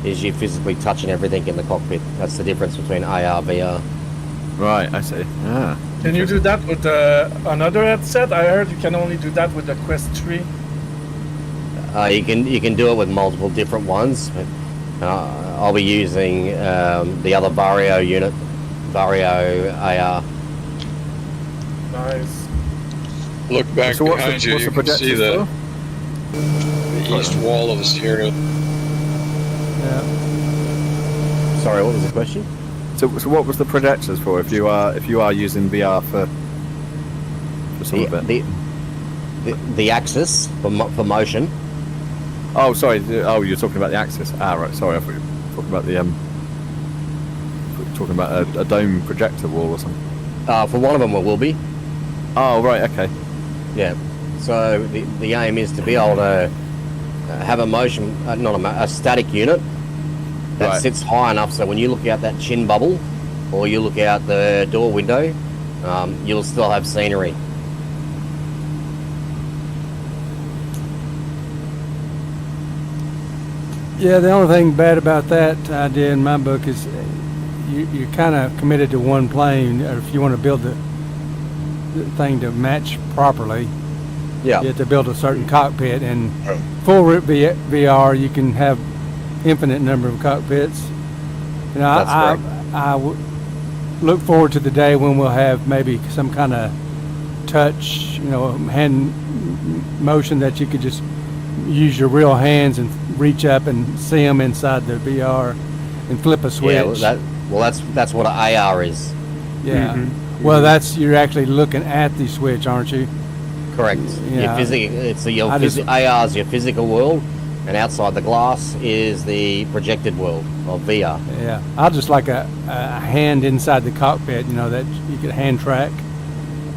is you physically touching everything in the cockpit. That's the difference between AR, VR. Right, I see. Ah. Can you do that with another headset? I heard you can only do that with the Quest 3. You can do it with multiple different ones. I'll be using the other Vario unit, Vario AR. Nice. Look back So behind you, you can see the east wall of the Sierra. Yeah. Sorry, what was the question? So what was the projectors for? If you are using VR for some of it, the axis for motion. Oh, sorry. Oh, you're talking about the axis. Ah, right. Sorry, I thought you were talking about a dome projector wall or something. For one of them, it will be. Oh, right. Okay. Yeah. So the aim is to be able to have a motion, a static unit that sits high enough so when you look out that chin bubble or you look out the door window, you'll still have scenery. Yeah, the only thing bad about that idea in my book is you're kind of committed to one plane. Or if you want to build thing to match properly. Yeah. You have to build a certain cockpit, and full VR you can have infinite number of cockpits. You know, I look forward to the day when we'll have maybe some kind of touch, you know, hand motion that you could just use your real hands and reach up and see them inside the VR and flip a switch. Yeah, that's what an AR is. Yeah. Well, you're actually looking at the switch, aren't you? Correct. Yeah. AR is your physical world, and outside the glass is the projected world of VR. Yeah. I just like a hand inside the cockpit, you know, that you could hand track.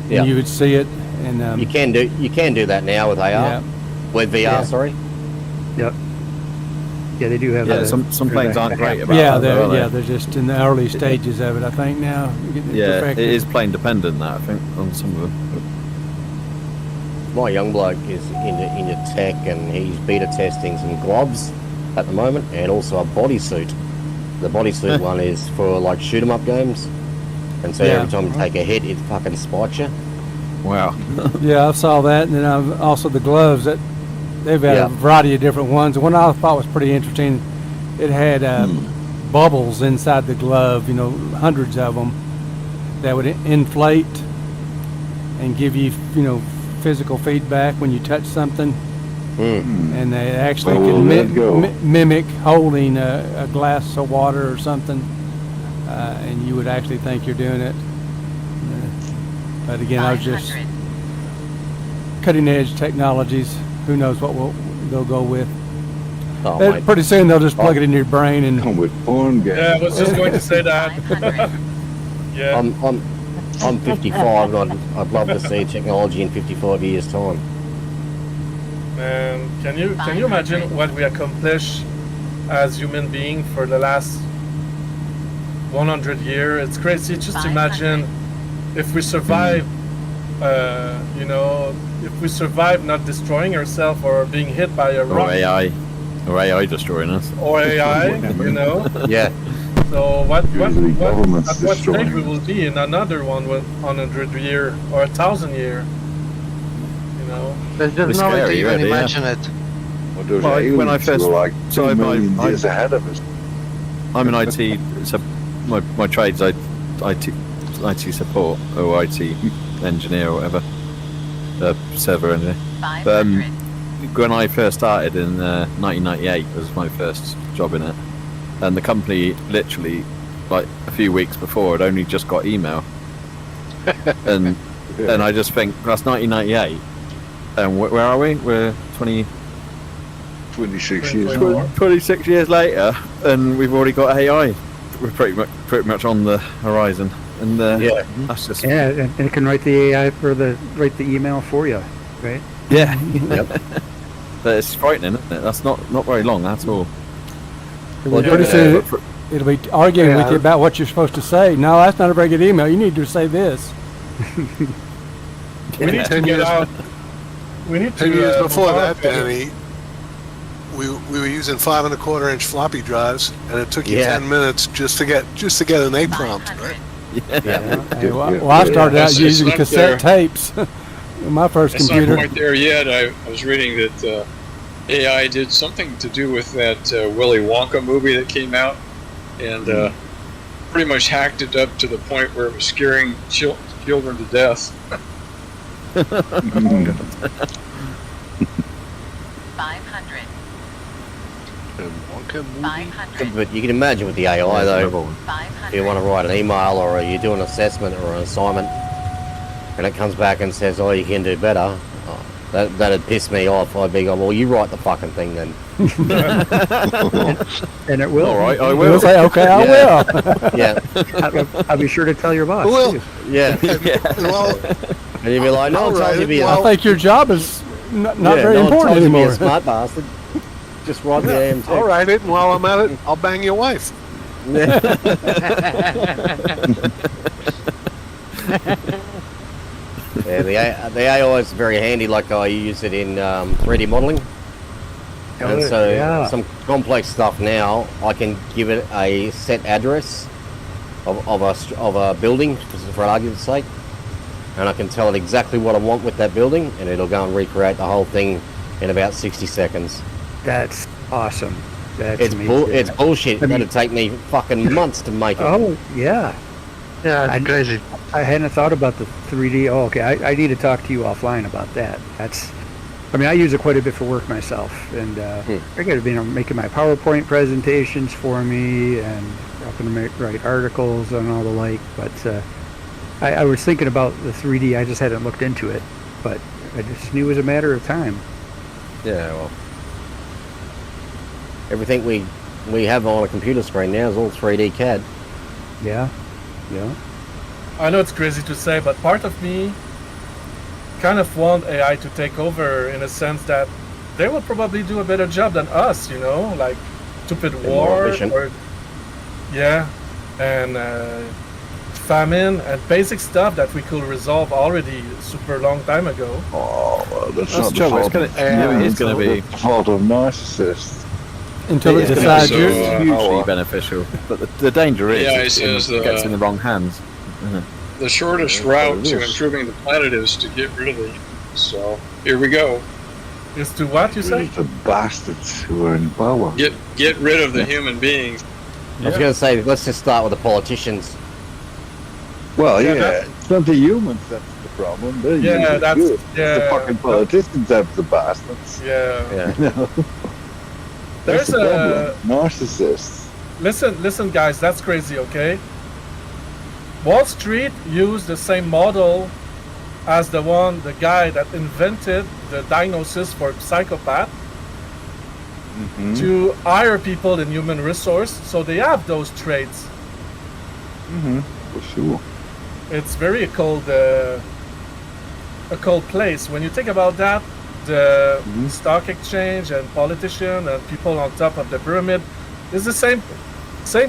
Yeah. And you would see it, and you can do that now with AR. Yeah. With VR, sorry. Yep. Yeah, they do have. Yeah, some planes aren't great about that. They're just in the early stages of it. I think now. Yeah, it is plane dependent. That I think on some of them. My young bloke is into tech, and he's beta testing some gloves at the moment, and also a bodysuit. The bodysuit one is for like shoot 'em up games, and so every time you take a hit, it fucking spikes you. Wow. Yeah, I saw that, and then also the gloves that they've had a variety of different ones. The one I thought was pretty interesting, it had bubbles inside the glove, you know, hundreds of them that would inflate and give you, you know, physical feedback when you touch something. And they actually can mimic holding a glass of water or something, and you would actually think you're doing it. But again, I was just cutting edge technologies. Who knows what they'll go with. Pretty soon they'll just plug it in your brain and come with porn gas. Yeah, I was just going to say that. Yeah. I'm 55, and I'd love to see technology in 55 years' time. Man, can you imagine what we accomplish as human beings for the last 100 years? It's crazy. Just imagine if we survive, you know, if we survive not destroying ourselves or being hit by a rock. Or AI destroying us. Or AI, you know? Yeah. So at what stage we will be in another 100 year or 1,000 year? You know? There's just no way to even imagine it. When I first years ahead of us. I'm in IT, so my trade's IT support or IT engineer or whatever, server engineer. But when I first started in 1998 was my first job in it, and the company literally like a few weeks before had only just got email, and I just think that's 1998, and where are we? We're 26 years later, and we've already got AI. We're pretty much on the horizon, and that's just and it can write the AI write the email for you, right? Yeah. Yep. But it's frightening, isn't it? That's not very long at all. Well, pretty soon it'll be arguing with you about what you're supposed to say. No, that's not a very good email. You need to say this. We need to get out. We need to. 10 years before that, Danny, we were using 5.25-inch floppy drives, and it took you 10 minutes just to get an A prompt, right? Well, I started out using cassette tapes. My first computer. It's not quite there yet. I was reading that AI did something to do with that Willy Wonka movie that came out, and pretty much hacked it up to the point where it was scaring children to death. 500. But you can imagine with the AI though, if you want to write an email or you do an assessment or an assignment, and it comes back and says, "Oh, you can do better," that'd piss me off. I'd be going, "Well, you write the fucking thing then." And it will. All right, I will. Say, okay, I will. Yeah. I'll be sure to tell your boss. Well, yeah. Well, and you'd be like, "No, I'll tell you I think your job is not very important anymore. anymore." Be a smart bastard. Just write the AM text. I'll write it, and while I'm at it, I'll bang your wife. Yeah, the AI is very handy. Like I use it in 3D modeling, and so some complex stuff now I can give it a set address of a building, for argument's sake, and I can tell it exactly what I want with that building, and it'll go and recreate the whole thing in about 60 seconds. That's awesome. That's It's amazing. it's bullshit. It's going to take me fucking months to make it. Oh, yeah. Yeah, it's crazy. I hadn't thought about the 3D. Oh, okay. I need to talk to you offline about that. I mean, I use it quite a bit for work myself, and I got to be making my PowerPoint presentations for me, and helping to write articles and all the like. But I was thinking about the 3D. I just hadn't looked into it, but I just knew it was a matter of time. Yeah, well, everything we have on a computer screen now is all 3D CAD. Yeah. I know it's crazy to say, but part of me kind of want AI to take over in a sense that they will probably do a better job than us, you know, like stupid war or and famine and basic stuff that we could resolve already super long time ago. Oh, well, that's not the true. fault. It's going to be the fault of narcissists. Until it decides it's you're hugely beneficial. But the danger is AI it says gets in the wrong hands. The shortest route to improving the planet is to get rid of the humans. So here we go. Is to what you say? The bastards who are in power. Get rid of the human beings. I was going to say, let's just start with the politicians. Well, it's not the humans that's the problem. They're usually that's good. It's the fucking politicians that's the bastards. Yeah. You know? There's the problem. Narcissists. Listen, guys, that's crazy. Okay. Wall Street used the same model as the guy that invented the diagnosis for psychopath to hire people in human resource, so they have those traits. For sure. It's very occult place. When you think about that, the stock exchange and politician and people on top of the pyramid is the same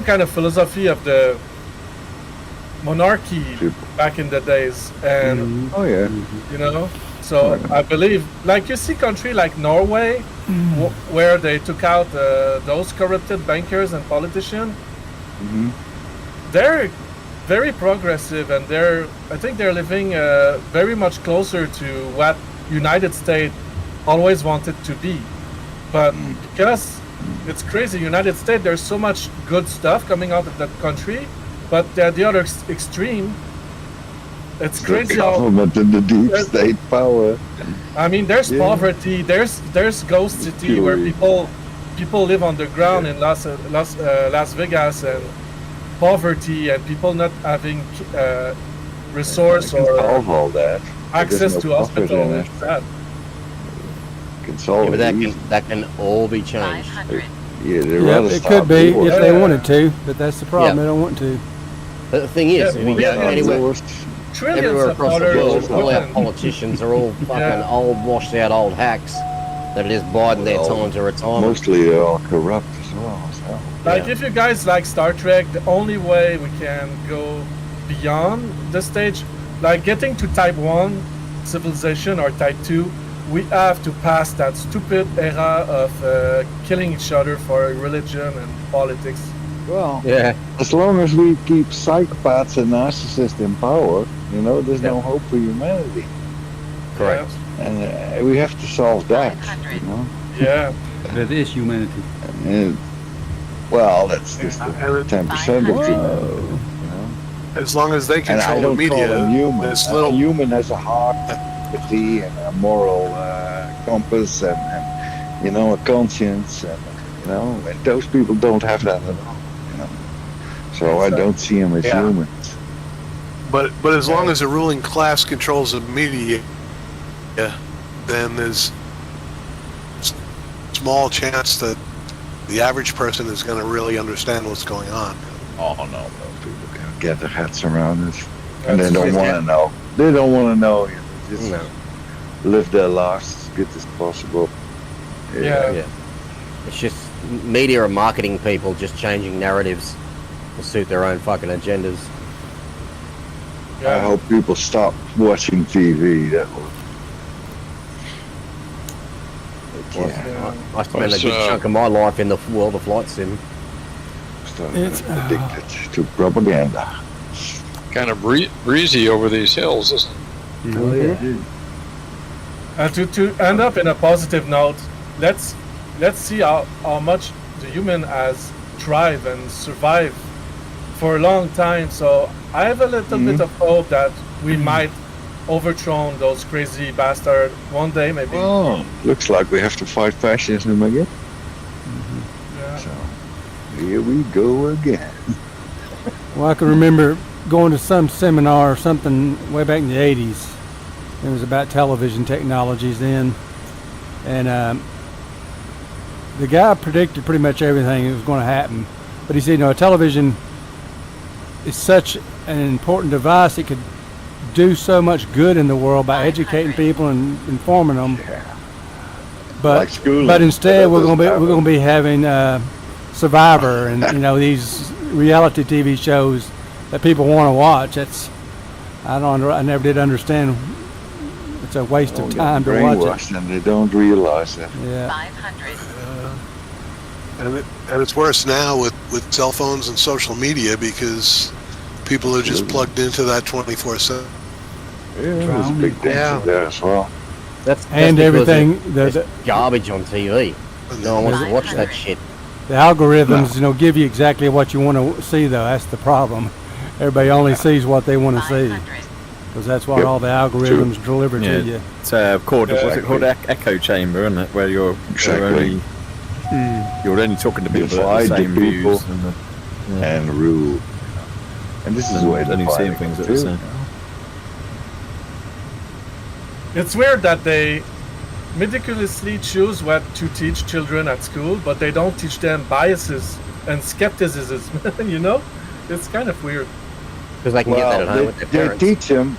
kind of philosophy of the monarchy back in the days, and you know, so I believe, like, you see country like Norway where they took out those corrupted bankers and politicians. They're very progressive, and I think they're living very much closer to what United States always wanted to be. But because it's crazy, United States, there's so much good stuff coming out of that country, but at the other extreme, it's crazy how government and the deep state power. I mean, there's poverty, there's Ghost City where people live underground in Las Vegas, and poverty and people not having resource or solve all that. access to hospital. It's sad. But that can all be changed. It could be if they wanted to, but that's the problem. They don't want to. But the thing is, anywhere across the world, all our politicians are all fucking old, washed out old hacks that it is biding their time to retirement. Mostly they're all corrupt as well. So. Like, if you guys like Star Trek, the only way we can go beyond the stage, like getting to Type 1 civilization or Type 2, we have to pass that stupid era of killing each other for religion and politics. Well, as long as we keep psychopaths and narcissists in power, you know, there's no hope for humanity. Correct. And we have to solve that, you know? Yeah. That is humanity. Well, that's just 10% of humanity. As long as they control the media, there's little... A human has a heart, empathy, and a moral compass, and you know, a conscience, and you know, and those people don't have that at all. You know, so I don't see them as humans. But as long as the ruling class controls the media, then there's small chance that the average person is going to really understand what's going on. Oh no, people can get their heads around it, and they don't want to know. They don't want to know. You know, just live their lives as good as possible. Yeah. It's just media and marketing people just changing narratives to suit their own fucking agendas. I hope people stop watching TV. That will. I spent a good chunk of my life in the world of flight sim. It's addicted to propaganda. Kind of breezy over these hills, isn't it? Oh, yeah. And to end up in a positive note, let's see how much the human has thrived and survived for a long time. So I have a little bit of hope that we might overthrow those crazy bastards one day, maybe. Oh, looks like we have to fight fascism again. Yeah. So here we go again. Well, I can remember going to some seminar or something way back in the 80s. It was about television technologies then. And the guy predicted pretty much everything that was going to happen. But he said, a television is such an important device. It could do so much good in the world by educating people and informing them. But instead we're going to be having Survivor and these reality TV shows that people want to watch. I never did understand. It's a waste of time to watch it. And they don't realize that. Yeah. 500. And it's worse now with cell phones and social media because people are just plugged into that 24/7. Yeah, there's a big danger there as well. That's everything. There's garbage on TV. No one wants to watch that shit. The algorithms, give you exactly what you want to see, though. That's the problem. Everybody only sees what they want to see, because that's what all the algorithms deliver to you. It's what's it called? Echo chamber, isn't it? Where you're only talking to people that have the same views and rule. And this is the way only seeing things that are the same. It's weird that they meticulously choose what to teach children at school, but they don't teach them biases and skepticism. It's kind of weird. Because they can get that at home with their parents. They teach them.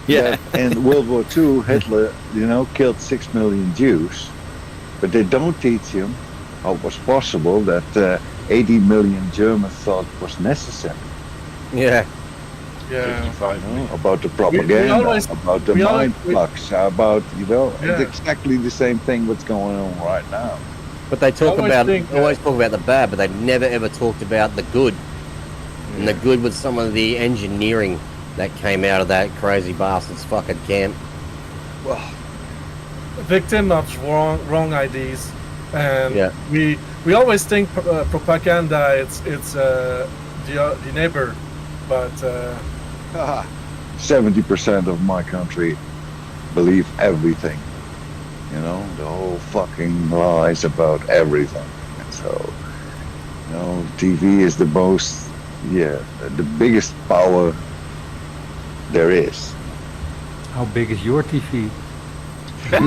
Yeah. In World War II, Hitler, killed 6 million Jews, but they don't teach him how it was possible that 80 million Germans thought was necessary. Yeah. Yeah. About the propaganda, about the mind flux, about it's exactly the same thing what's going on right now. But they always talk about the bad, but they never ever talked about the good. And the good was some of the engineering that came out of that crazy bastard's fucking camp. Well, victim of wrong ideas, and we always think propaganda it's the neighbor, but 70% of my country believe everything. The whole fucking lies about everything. And so, TV is the most, the biggest power there is. How big is your TV? But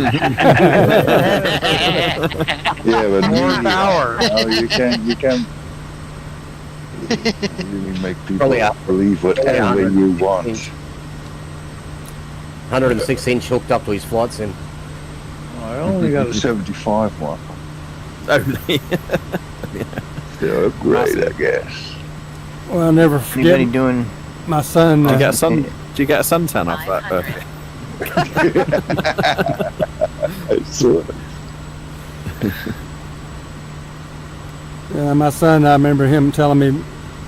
more power. You can really make people believe whatever you want. 106-inch hooked up to his flight sim. I only got a 75 one. Only. Still great, I guess. Well, I'll never forget. Anybody doing? My son. Do you get a suntan off that birthday? My son, I remember him telling me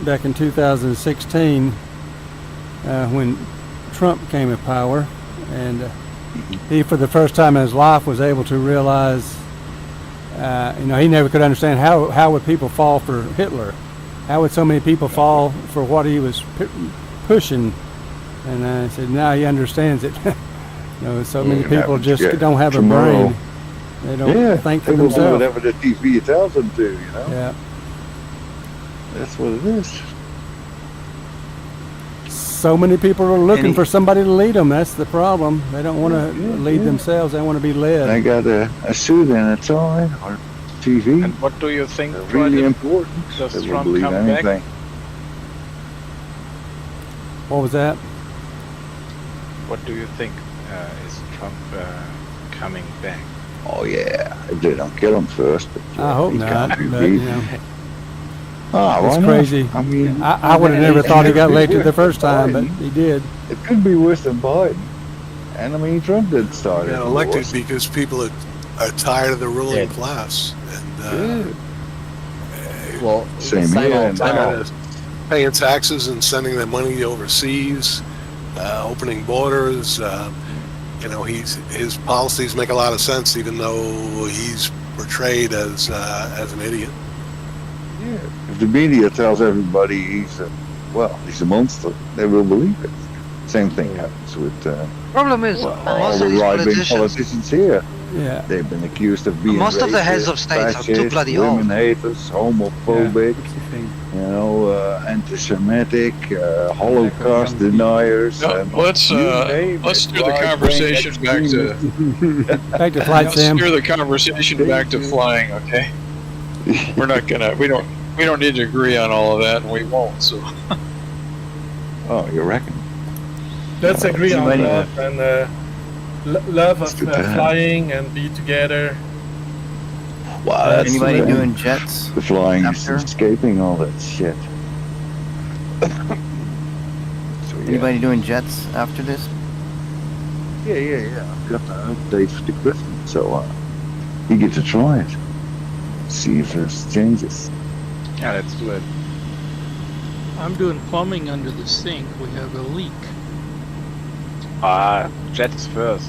back in 2016 when Trump came to power, and he, for the first time in his life, was able to realize, he never could understand how would people fall for Hitler? How would so many people fall for what he was pushing? And I said, now he understands it. So many people just don't have a brain. They don't think for they will do themselves. whatever the TV tells them to, Yeah. That's what it is. So many people are looking for somebody to lead them. That's the problem. They don't want to lead themselves. They want to be led. I got a suit and a tie or TV. And what do you think? They're really important. Does They will Trump believe come anything. back? What was that? What do you think? Is Trump coming back? Oh yeah, if they don't kill him first. But, I hope he not. can't be But, beat. it's why crazy. not? I mean, I would have never thought he got elected the first time, but he did. It could be worse than Biden. And I mean, Trump did start He it. got elected because people are tired of the ruling class. And same tired here. of paying taxes and sending their money overseas, opening borders, you know, his policies make a lot of sense, even though he's portrayed as an idiot. Yeah. If the media tells everybody he's a monster, they will believe it. Same thing happens with Problem is, all most the of these right-wing politicians here. Yeah. They've been accused of being Most of the heads racist, of states are too fascist, bloody women old. haters, homophobic, anti-Semitic, Holocaust deniers. No, and let's steer the conversation back to flight let's sim. steer the conversation back to flying. Okay, we're not gonna. We don't need to agree on all of that, and we won't. So. Oh, you reckon? Let's agree on Anybody- love and love of good to have. flying and be together. Wow, that's Anybody the- doing jets? The flying is after? escaping all that shit. Anybody doing jets after this? Yeah. I've got the update for the Griffin, so you get to try it. See if there's changes. Yeah, let's do it. I'm doing plumbing under the sink. We have a leak. Jets first.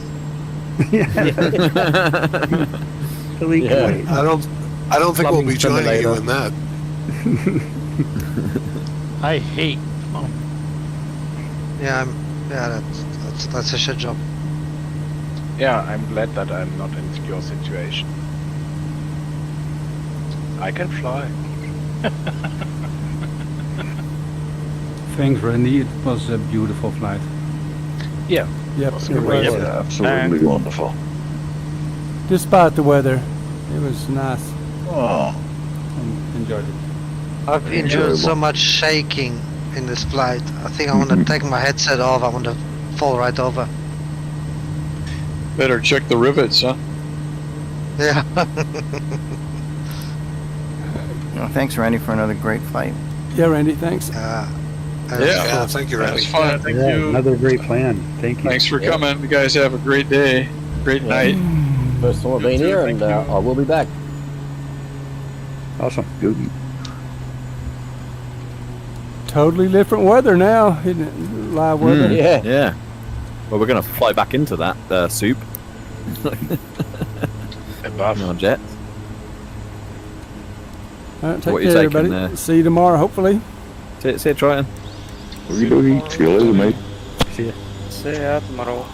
The leak Yeah. away. I don't think we'll be Plumbing joining you simulator. in that. I hate plumbing. That's a shit job. Yeah, I'm glad that I'm not in your situation. I can fly. Thanks, Randy. It was a beautiful flight. Yeah. Yep. Was It great. was. Absolutely wonderful. Despite the weather, it was nice. Oh, Enjoyed it. I've enjoyed so much shaking in this flight. I think I want to take my headset off. I want to fall right over. Better check the rivets, huh? Yeah. Well, thanks, Randy, for another great flight. Yeah, Randy, thanks. Yeah, thank you, Randy. That was fun. Thank you. Another great plan. Thank you. Thanks for coming. You guys have a great day, great night. First time I've been here, and I will be back. Awesome. good. Totally different weather now, isn't it? Live weather. Yeah. Yeah. Well, we're going to fly back into that soup. Above. On jet. All right, take What you care, taking, everybody. See you tomorrow, hopefully. See you, Triton. See you later, mate. See ya. See ya tomorrow.